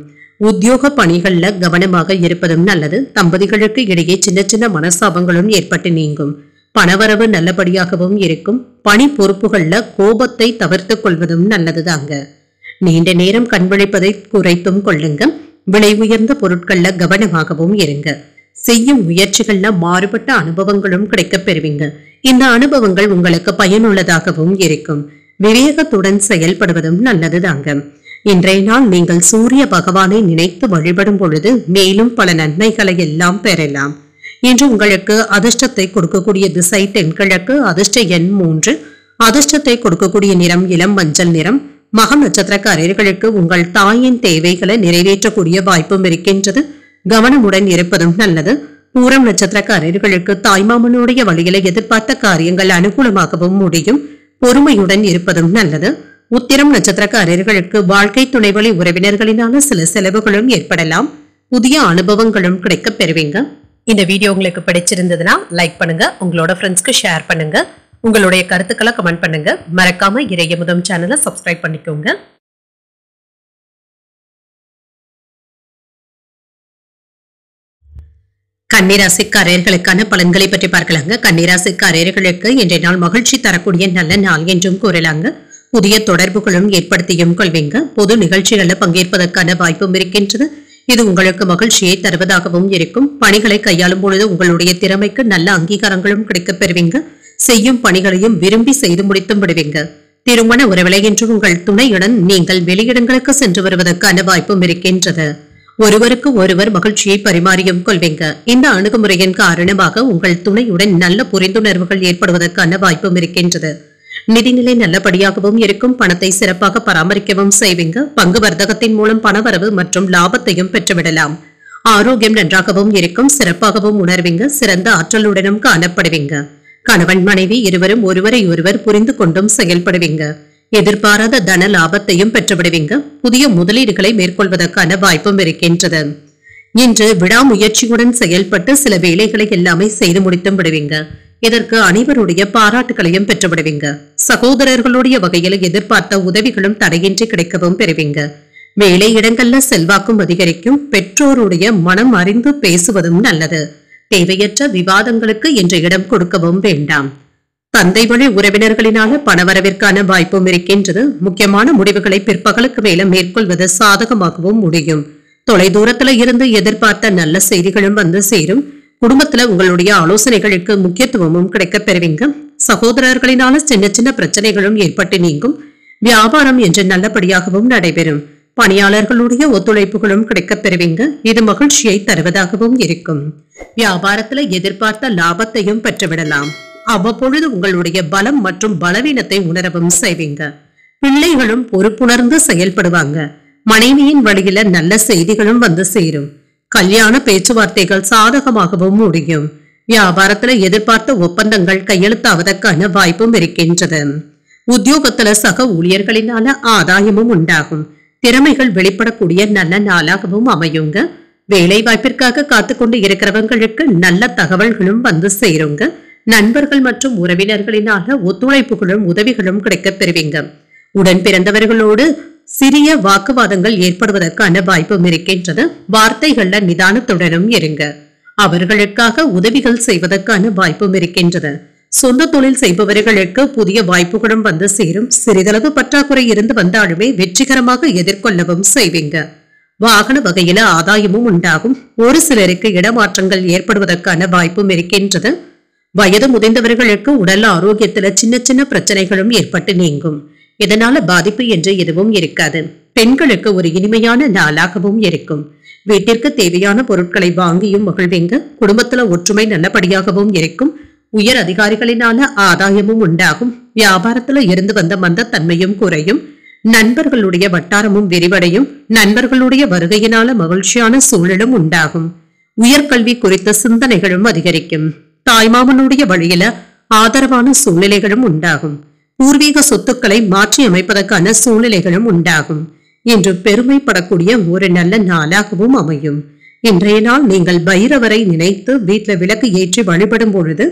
உத்தியோக பணிகள்ல கவனமாக இருப்பதும் நல்லது. தம்பதிகளுக்கு இடையே சின்ன சின்ன மனஸ்தாபங்களும் ஏற்பட்டு நீங்கும். பணவரவு நல்லபடியாகவும் இருக்கும். பணி பொறுப்புகள்ல கோபத்தை தவிர்த்துக் கொள்வதும் நல்லதுதாங்க. நீண்ட நேரம் கண்விழிப்பதை குறைத்தும் கொள்ளுங்க. விலை உயர்ந்த பொருட்கள்ல கவனமாகவும் இருங்க. செய்யும் முயற்சிகள்ல மாறுபட்ட அனுபவங்களும் கிடைக்கப் பெறுவீங்க. இந்த அனுபவங்கள் உங்களுக்கு பயனுள்ளதாகவும் இருக்கும். விவேகத்துடன் செயல்படுவதும் நல்லதுதாங்க. இன்றைய நாள் நீங்கள் சூரிய பகவானை நினைத்து வழிபடும் பொழுது மேலும் பல நன்மைகளை எல்லாம் பெறலாம். இன்று உங்களுக்கு அதிர்ஷ்டத்தை கொடுக்கக்கூடிய திசை தென்கிழக்கு. அதிர்ஷ்ட எண் 3. அதிர்ஷ்டத்தை கொடுக்கக்கூடிய நிறம் இளம் மஞ்சள் நிறம். மகம் நட்சத்திரக்காரர்களுக்கு உங்கள் தாயின் தேவைகளை நிறைவேற்றக்கூடிய வாய்ப்பும் இருக்கின்றது. கவனமுடன் இருப்பதும் நல்லது. பூரம் நட்சத்திரக்காரர்களுக்கு தாய்மாமனுடைய வழியில எதிர்பார்த்த காரியங்கள் அனுகூலமாகவும் முடியும். பொறுமையுடன் இருப்பதும் நல்லது. உத்திரம் நட்சத்திரக்காரர்களுக்கு வாழ்க்கை துணைவழி உறவினர்களினால சில செலவுகளும் ஏற்படலாம். புதிய அனுபவங்களும் கிடைக்க பெறுவீங்க. இந்த வீடியோ உங்களுக்கு பிடிச்சிருந்ததுன்னா லைக் பண்ணுங்க. உங்களோட ஃப்ரெண்ட்ஸ்க்கு ஷேர் பண்ணுங்க. உங்களுடைய கருத்துக்களை கமெண்ட் பண்ணுங்க. மறக்காம இறையமுதம் சேனலை சப்ஸ்கிரைப் பண்ணிக்கோங்க. கன்னிராசிக்காரர்களுக்கான பலன்களை பற்றி பார்க்கலாங்க. கன்னிராசிக்காரர்களுக்கு இன்றைய நாள் மகிழ்ச்சி தரக்கூடிய நல்ல நாள் என்றும் கூறலாங்க. புதிய தொடர்புகளும் ஏற்படுத்தியும் கொள்வீங்க. பொது நிகழ்ச்சிகள்ல பங்கேற்பதற்கான வாய்ப்பும் இருக்கின்றது. இது உங்களுக்கு மகிழ்ச்சியை தருவதாகவும் இருக்கும். பணிகளை கையாளும் பொழுது உங்களுடைய திறமைக்கு நல்ல அங்கீகாரங்களும் கிடைக்கப் பெறுவீங்க. செய்யும் பணிகளையும் விரும்பி செய்து முடித்தும் விடுவீங்க. திருமண உறவிலை என்று உங்கள் துணையுடன் நீங்கள் வெளியிடங்களுக்கு சென்று வருவதற்கான வாய்ப்பும் இருக்கின்றது. ஒருவருக்கு ஒருவர் மகிழ்ச்சியை பரிமாறியும் கொள்வீங்க. இந்த அணுகுமுறையின் காரணமாக உங்கள் துணையுடன் நல்ல புரிந்துணர்வுகள் ஏற்படுவதற்கான வாய்ப்பும் இருக்கின்றது. நிதிநிலை நல்லபடியாகவும் இருக்கும். பணத்தை சிறப்பாக பராமரிக்கவும் செய்வீங்க. பங்கு வர்த்தகத்தின் மூலம் பணவரவு மற்றும் லாபத்தையும் பெற்றுவிடலாம். ஆரோக்கியம் நன்றாகவும் இருக்கும். சிறப்பாகவும் உணர்வீங்க. சிறந்த ஆற்றலுடனும் காணப்படுவீங்க. கணவன் மனைவி இருவரும் ஒருவரை ஒருவர் புரிந்து கொண்டும் செயல்படுவீங்க. எதிர்பாராத தன லாபத்தையும் பெற்றுவிடுவீங்க. புதிய முதலீடுகளை மேற்கொள்வதற்கான வாய்ப்பும் இருக்கின்றது. இன்று விடாமுயற்சியுடன் செயல்பட்டு சில வேலைகளை எல்லாமே செய்து முடித்தும் விடுவீங்க. இதற்கு அனைவருடைய பாராட்டுகளையும் பெற்றுவிடுவீங்க. சகோதரர்களுடைய வகையில் எதிர்பார்த்த உதவிகளும் தடையின்றி கிடைக்கவும் பெறுவீங்க. வேலை இடங்கள்ல செல்வாக்கும் அதிகரிக்கும். பெற்றோருடைய மனம் அறிந்து பேசுவதும் நல்லது. தேவையற்ற விவாதங்களுக்கு இன்று இடம் கொடுக்கவும் வேண்டாம். தந்தை வழி உறவினர்களினால பணவரவிற்கான வாய்ப்பும் இருக்கின்றது. முக்கியமான முடிவுகளை பிற்பகலுக்கு மேல மேற்கொள்வது சாதகமாகவும் முடியும். தொலைதூரத்துல இருந்து எதிர்பார்த்த நல்ல செய்திகளும் வந்து சேரும். குடும்பத்துல உங்களுடைய ஆலோசனைகளுக்கு முக்கியத்துவமும் கிடைக்கப் பெறுவீங்க. சகோதரர்களினால சின்ன சின்ன பிரச்சனைகளும் ஏற்பட்டு நீங்கும். வியாபாரம் என்று நல்லபடியாகவும் நடைபெறும். பணியாளர்களுடைய ஒத்துழைப்புகளும் கிடைக்கப் பெறுவீங்க. இது மகிழ்ச்சியை தருவதாகவும் இருக்கும். வியாபாரத்துல எதிர்பார்த்த லாபத்தையும் பெற்றுவிடலாம். அவ்வப்பொழுது உங்களுடைய பலம் மற்றும் பலவீனத்தை உணரவும் செய்வீங்க. பிள்ளைகளும் பொறுப்புணர்ந்து செயல்படுவாங்க. மனைவியின் வழியில நல்ல செய்திகளும் வந்து சேரும். கல்யாண பேச்சுவார்த்தைகள் சாதகமாகவும் முடியும். வியாபாரத்துல எதிர்பார்த்த ஒப்பந்தங்கள் கையெழுத்தாவதற்கான வாய்ப்பும் இருக்கின்றது. உத்தியோகத்துல சக ஊழியர்களினால ஆதாயமும் உண்டாகும். திறமைகள் வெளிப்படக்கூடிய நல்ல நாளாகவும் அமையுங்க. வேலை வாய்ப்பிற்காக காத்துக்கொண்டு இருக்கிறவங்களுக்கு நல்ல தகவல்களும் வந்து சேருங்க. நண்பர்கள் மற்றும் உறவினர்களினால ஒத்துழைப்புகளும் உதவிகளும் கிடைக்கப் பெறுவீங்க. உடன் பிறந்தவர்களோடு சிறிய வாக்குவாதங்கள் ஏற்படுவதற்கான வாய்ப்பும் இருக்கின்றது. வார்த்தைகள்ல நிதானத்துடனும் இருங்க. அவர்களுக்காக உதவிகள் செய்வதற்கான வாய்ப்பும் இருக்கின்றது. சொந்த தொழில் செய்பவர்களுக்கு புதிய வாய்ப்புகளும் வந்து சேரும். சிறிதளவு பற்றாக்குறை இருந்து வந்தாலுமே வெற்றிகரமாக எதிர்கொள்ளவும் செய்வீங்க. வாகன வகையில ஆதாயமும் உண்டாகும். ஒரு சிலருக்கு இடமாற்றங்கள் ஏற்படுவதற்கான வாய்ப்பும் இருக்கின்றது. வயது முதிர்ந்தவர்களுக்கு உடல் ஆரோக்கியத்துல சின்ன சின்ன பிரச்சனைகளும் ஏற்பட்டு நீங்கும். இதனால பாதிப்பு என்று எதுவும் இருக்காது. பெண்களுக்கு ஒரு இனிமையான நாளாகவும் இருக்கும். வீட்டிற்கு தேவையான பொருட்களை வாங்கியும் மகிழ்வீங்க. குடும்பத்துல ஒற்றுமை நல்லபடியாகவும் இருக்கும். உயர் அதிகாரிகளினால ஆதாயமும் உண்டாகும். வியாபாரத்துல இருந்து வந்த மந்தத்தன்மையும் குறையும். நண்பர்களுடைய வட்டாரமும் விரிவடையும். நண்பர்களுடைய வருகையினால மகிழ்ச்சியான சூழலும் உண்டாகும். உயர்கல்வி குறித்த சிந்தனைகளும் அதிகரிக்கும். தாய்மாமனுடைய வழியில ஆதரவான சூழ்நிலைகளும் உண்டாகும். பூர்வீக சொத்துக்களை மாற்றி அமைப்பதற்கான சூழ்நிலைகளும் உண்டாகும். இன்று பெருமைப்படக்கூடிய ஒரு நல்ல நாளாகவும் அமையும். இன்றைய நாள் நீங்கள் பைரவரை நினைத்து வீட்டுல விளக்கு ஏற்றி வழிபடும் பொழுது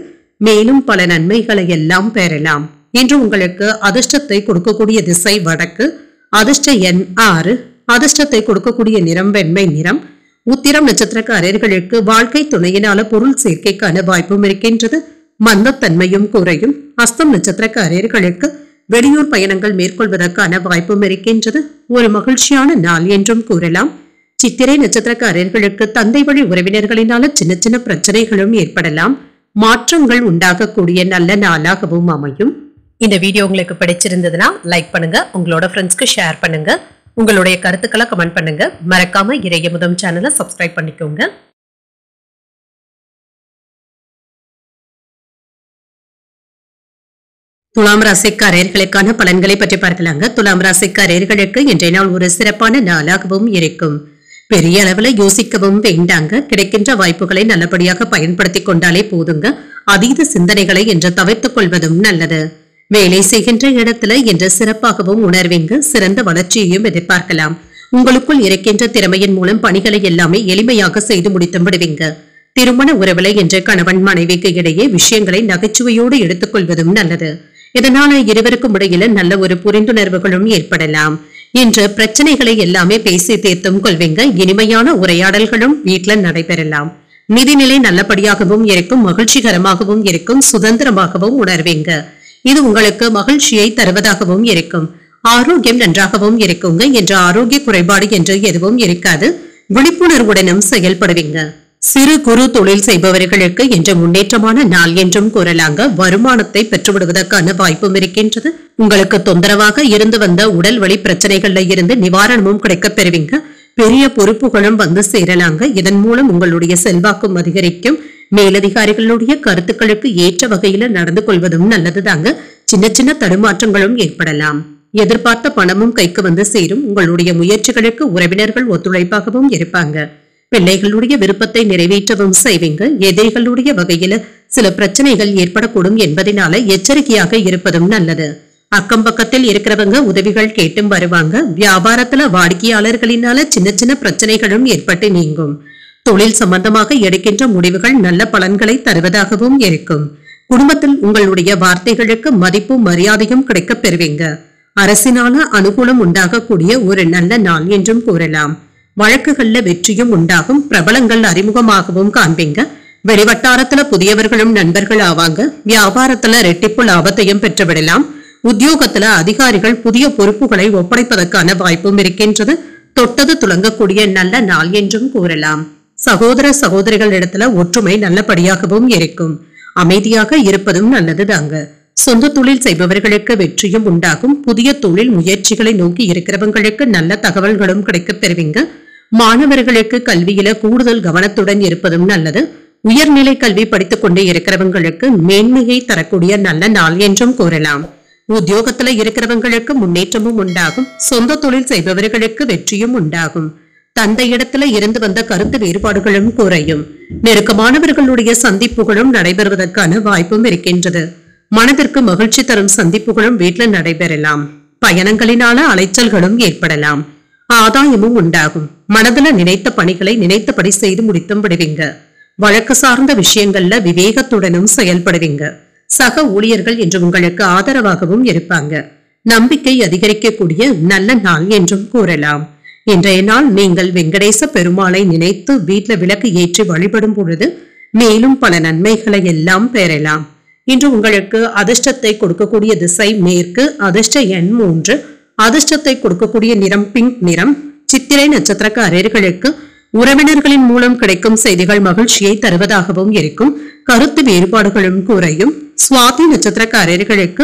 மேலும் பல நன்மைகளை எல்லாம் பெறலாம். இன்று உங்களுக்கு அதிர்ஷ்டத்தை கொடுக்கக்கூடிய திசை வடக்கு. அதிர்ஷ்ட எண் 6. அதிர்ஷ்டத்தை கொடுக்கக்கூடிய நிறம் வெண்மை நிறம். உத்திரம் நட்சத்திரக்காரர்களுக்கு வாழ்க்கை துணையினால பொருள் சேர்க்கைக்கான வாய்ப்பும் இருக்கின்றது. மந்தத்தன்மையும் குறையும். அஸ்தம் நட்சத்திரக்காரர்களுக்கு வெளியூர் பயணங்கள் மேற்கொள்வதற்கான வாய்ப்பும் இருக்கின்றது. ஒரு மகிழ்ச்சியான நாள் என்றும் கூறலாம். சித்திரை நட்சத்திரக்காரர்களுக்கு தந்தை வழி உறவினர்களினால சின்ன சின்ன பிரச்சனைகளும் ஏற்படலாம். மாற்றங்கள் உண்டாகக்கூடிய நல்ல நாளாகவும் அமையும். இந்த வீடியோ உங்களுக்கு பிடிச்சிருந்ததுன்னா லைக் பண்ணுங்க, உங்களோட ஃப்ரெண்ட்ஸ்க்கு ஷேர் பண்ணுங்க, உங்களுடைய கருத்துக்களை கமெண்ட் பண்ணுங்க. மறக்காம இறையமுதம் சேனலை சப்ஸ்கிரைப் பண்ணிக்கோங்க. துலாம் ராசிக்காரர்களுக்கான பலன்களை பற்றி பார்க்கலாங்க. துலாம் ராசிக்காரர்களுக்கு இன்றைய நாள் ஒரு சிறப்பான நாளாகவும் இருக்கும். பெரிய அளவுல யோசிக்கவும் வேண்டாங்க. கிடைக்கின்ற வாய்ப்புகளை நல்லபடியாக பயன்படுத்தி கொண்டாலே போதுங்க. அதீத சிந்தனைகளை என்று தவிர்த்துக் கொள்வதும் நல்லது. வேலை செய்கின்ற இடத்துல என்று சிறப்பாகவும் உணர்வீங்க. சிறந்த வளர்ச்சியையும் எதிர்பார்க்கலாம். உங்களுக்குள் இருக்கின்ற திறமையின் மூலம் பணிகளை எல்லாமே எளிமையாக செய்து முடித்து விடுவீங்க. திருமண உறவுல என்று கணவன் மனைவிக்கு இடையே விஷயங்களை நகைச்சுவையோடு எடுத்துக் கொள்வதும் நல்லது. இதனால இருவருக்கும் இடையில நல்ல ஒரு புரிந்துணர்வுகளும் ஏற்படலாம். இன்று பிரச்சனைகளை எல்லாமே பேசி தீர்த்தும் கொள்வீங்க. இனிமையான உரையாடல்களும் வீட்டுல நடைபெறலாம். நிதிநிலை நல்லபடியாகவும் இருக்கும். மகிழ்ச்சிகரமாகவும் இருக்கும். சுதந்திரமாகவும் உணர்வீங்க. இது உங்களுக்கு மகிழ்ச்சியை தருவதாகவும் இருக்கும். ஆரோக்கியம் நன்றாகவும் இருக்குங்க. என்ற ஆரோக்கிய குறைபாடு என்று எதுவும் இருக்காது. விழிப்புணர்வுடனும் செயல்படுவீங்க. சிறு குறு தொழில் செய்பவர்களுக்கு என்ற முன்னேற்றமான நாள் என்றும் கூறலாங்க. வருமானத்தை பெற்றுவிடுவதற்கான வாய்ப்பும் இருக்கின்றது. உங்களுக்கு தொந்தரவாக இருந்து வந்த உடல் வலி பிரச்சனைகள்ல இருந்து நிவாரணமும் கிடைக்கப் பெறுவீங்க. பெரிய பொறுப்புகளும் வந்து சேரலாங்க. இதன் மூலம் உங்களுடைய செல்வாக்கும் அதிகரிக்கும். மேலதிகாரிகளுடைய கருத்துக்களுக்கு ஏற்ற வகையில நடந்து கொள்வதும் நல்லதுதாங்க. சின்ன சின்ன தடுமாற்றங்களும் ஏற்படலாம். எதிர்பார்த்த பணமும் கைக்கு வந்து சேரும். உங்களுடைய முயற்சிகளுக்கு உறவினர்கள் ஒத்துழைப்பாகவும் இருப்பாங்க. பிள்ளைகளுடைய விருப்பத்தை நிறைவேற்றவும் செய்வீங்க. எதிரிகளுடைய வகையில சில பிரச்சனைகள் ஏற்படக்கூடும் என்பதனால எச்சரிக்கையாக இருப்பதும் நல்லது. அக்கம் பக்கத்தில் இருக்கிறவங்க உதவிகள் கேட்டும் வருவாங்க. வியாபாரத்துல வாடிக்கையாளர்களினால சின்ன சின்ன பிரச்சனைகளும் ஏற்பட்டு நீங்கும். தொழில் சம்பந்தமாக எடுக்கின்ற முடிவுகள் நல்ல பலன்களை தருவதாகவும் இருக்கும். குடும்பத்தில் உங்களுடைய வார்த்தைகளுக்கு மதிப்பும் மரியாதையும் கிடைக்கப் பெறுவீங்க. அரசினால அனுகூலம் உண்டாகக்கூடிய ஒரு நல்ல நாள் என்றும் கூறலாம். வழக்குகள்ல வெற்றியும் உண்டாகும். பிரபலங்கள் அறிமுகமாகவும் காண்பீங்க. வெளிவட்டாரத்துல புதியவர்களும் நண்பர்கள் ஆவாங்க. வியாபாரத்துல ரெட்டிப்பு லாபத்தையும் பெற்றுவிடலாம். உத்தியோகத்துல அதிகாரிகள் புதிய பொறுப்புகளை ஒப்படைப்பதற்கான வாய்ப்பும் இருக்கின்றது. தொட்டது துளங்கக்கூடிய நல்ல நாள் என்றும் கூறலாம். சகோதர சகோதரிகள் இடத்துல ஒற்றுமை நல்லபடியாகவும் இருக்கும். அமைதியாக இருப்பதும் நல்லதுதாங்க. சொந்த தொழில் செய்பவர்களுக்கு வெற்றியும் உண்டாகும். புதிய தொழில் முயற்சிகளை நோக்கி இருக்கிறவங்களுக்கு நல்ல தகவல்களும் கிடைக்கப் பெறுவீங்க. மாணவர்களுக்கு கல்வியில கூடுதல் கவனத்துடன் இருப்பதும் நல்லது. உயர்நிலை கல்வி படித்துக் கொண்டே இருக்கிறவங்களுக்கு மேன்மையை தரக்கூடிய நல்ல நாள் என்றும் கூறலாம். உத்தியோகத்துல இருக்கிறவங்களுக்கு முன்னேற்றமும் உண்டாகும். சொந்த தொழில் செய்பவர்களுக்கு வெற்றியும் உண்டாகும். தந்தையிடத்துல இருந்து வந்த கருத்து வேறுபாடுகளும் குறையும். நெருக்கமானவர்களுடைய சந்திப்புகளும் நடைபெறுவதற்கான வாய்ப்பும் இருக்கின்றது. மனதிற்கு மகிழ்ச்சி தரும் சந்திப்புகளும் வீட்டில் நடைபெறலாம். பயணங்களினால அலைச்சல்களும் ஏற்படலாம். ஆதாயமும் உண்டாகும். மனதுல நினைத்த பணிகளை நினைத்தபடி செய்து முடித்தும் விடுவீங்க. வழக்கு சார்ந்த விஷயங்கள்ல விவேகத்துடனும் செயல்படுவீங்க. சக ஊழியர்கள் என்று உங்களுக்கு ஆதரவாகவும் இருப்பாங்க. நம்பிக்கை அதிகரிக்கக்கூடிய நல்ல நாள் என்றும் கூறலாம். இன்றைய நாள் நீங்கள் வெங்கடேச பெருமாளை நினைத்து வீட்டுல விளக்கு ஏற்றி வழிபடும் பொழுது மேலும் பல நன்மைகளை எல்லாம் பெறலாம். இன்று உங்களுக்கு அதிர்ஷ்டத்தை கொடுக்கக்கூடிய திசை மேற்கு. அதிர்ஷ்ட எண் 3. அதிர்ஷ்டத்தை கொடுக்கக்கூடிய நிறம் பிங்க் நிறம். சித்திரை நட்சத்திரக்காரர்களுக்கு உறவினர்களின் மூலம் கிடைக்கும் செய்திகள் மகிழ்ச்சியை தருவதாகவும் இருக்கும். கருத்து வேறுபாடுகளும் குறையும். சுவாதி நட்சத்திரக்காரர்களுக்கு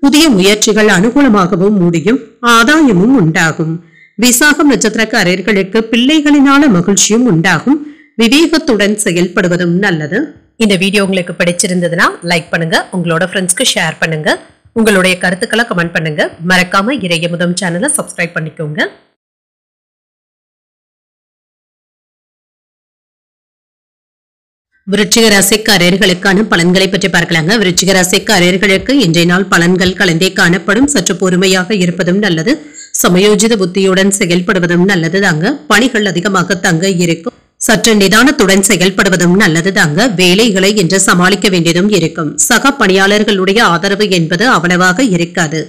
புதிய முயற்சிகள் அனுகூலமாகவும் முடியும், ஆதாயமும் உண்டாகும். விசாகம் நட்சத்திரக்காரர்களுக்கு பிள்ளைகளினால மகிழ்ச்சியும் உண்டாகும். விவேகத்துடன் செயல்படுவதும் நல்லது. இந்த வீடியோ உங்களுக்கு பிடிச்சிருந்ததுன்னா லைக் பண்ணுங்க, உங்களோட ஃப்ரெண்ட்ஸ்க்கு ஷேர் பண்ணுங்க, உங்களுடைய கருத்துக்களை கமெண்ட் பண்ணுங்க. மறக்காம இறையமுதம் சேனலை சப்ஸ்கிரைப் பண்ணிக்கோங்க. விருச்சிக ராசிக்காரர்களுக்கான பலன்களை பற்றி பார்க்கலாங்க. விருச்சிக ராசிக்காரர்களுக்கு இன்றைய நாள் பலன்கள் கலந்தே காணப்படும். சற்று பொறுமையாக இருப்பதும் நல்லது. சமயோஜித புத்தியுடன் செயல்படுவதும் நல்லது தாங்க. பணிகள் அதிகமாக தங்க இருக்கும். சற்று நிதானத்துடன் செயல்படுவதும் நல்லது தாங்க. வேலைகளை என்று சமாளிக்க வேண்டியதும் இருக்கும். சக பணியாளர்களுடைய ஆதரவு என்பது அவ்வளவாக இருக்காது.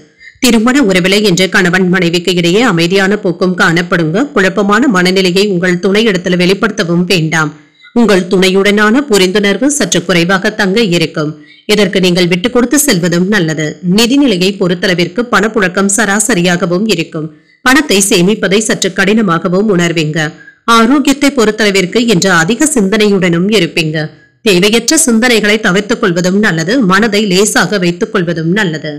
திருமண உறவிலை என்று கணவன் மனைவிக்கு இடையே அமைதியான போக்கும் காணப்படுங்க. குழப்பமான மனநிலையை உங்கள் துணை இடத்தில் வெளிப்படுத்தவும் வேண்டாம். உங்கள் துணையுடனான புரிந்துணர்வு சற்று குறைவாக தங்க இருக்கும். இதற்கு நீங்கள் விட்டுக் கொடுத்து செல்வதும் நல்லது. நிதிநிலையை பொறுத்தளவிற்கு பணப்புழக்கம் சராசரியாகவும் இருக்கும். பணத்தை சேமிப்பதை சற்று கடினமாகவும் உணர்வீங்க. ஆரோக்கியத்தை பொறுத்தளவிற்கு இன்று அதிக சிந்தனையுடனும் இருப்பீங்க. தேவையற்ற சிந்தனைகளை தவிர்த்துக் கொள்வதும் நல்லது. மனதை லேசாக வைத்துக் கொள்வதும் நல்லது.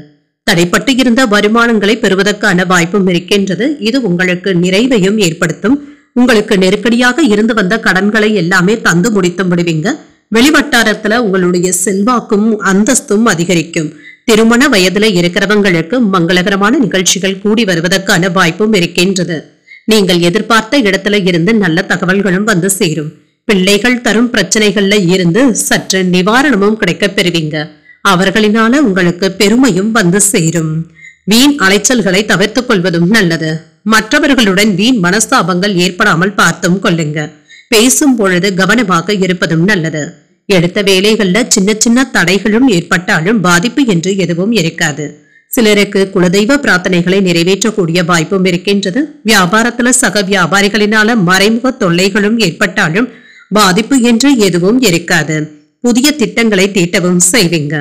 தடைப்பட்டு இருந்த வருமானங்களை பெறுவதற்கான வாய்ப்பும் இருக்கின்றது. இது உங்களுக்கு நிறைவையும் ஏற்படுத்தும். உங்களுக்கு நெருக்கடியாக இருந்து வந்த கடன்களை எல்லாமே தந்து முடித்து விடுவீங்க. வெளிவட்டாரத்துல உங்களுடைய செல்வாக்கும் அந்தஸ்தும் அதிகரிக்கும். திருமண வயதுல இருக்கிறவங்களுக்கு மங்களகரமான நிகழ்ச்சிகள் கூடி வருவதற்கான வாய்ப்பும் இருக்கின்றது. நீங்கள் எதிர்பார்த்த இடத்துல இருந்து நல்ல தகவல்களும் வந்து சேரும். பிள்ளைகள் தரும் பிரச்சனைகள்ல இருந்து சற்று நிவாரணமும் கிடைக்கப் பெறுவீங்க. அவர்களினால உங்களுக்கு பெருமையும் வந்து சேரும். வீண் அலைச்சல்களை தவிர்த்துக் கொள்வதும் நல்லது. மற்றவர்களுடன் வீண் மனஸ்தாபங்கள் ஏற்படாமல் பார்த்தும் கொள்ளுங்க. பேசும் பொழுது கவனமாக இருப்பதும் நல்லது. எடுத்த வேலைகள்ல சின்ன சின்ன தடைகளும் ஏற்பட்டாலும் பாதிப்பு என்று எதுவும் இருக்காது. சிலருக்கு குலதெய்வ பிரார்த்தனைகளை நிறைவேற்றக்கூடிய வாய்ப்பும் இருக்கின்றது. வியாபாரத்துல சக வியாபாரிகளினால மறைமுக தொல்லைகளும் ஏற்பட்டாலும் பாதிப்பு என்று எதுவும் இருக்காது. புதிய திட்டங்களை தீட்டவும் செய்வீங்க.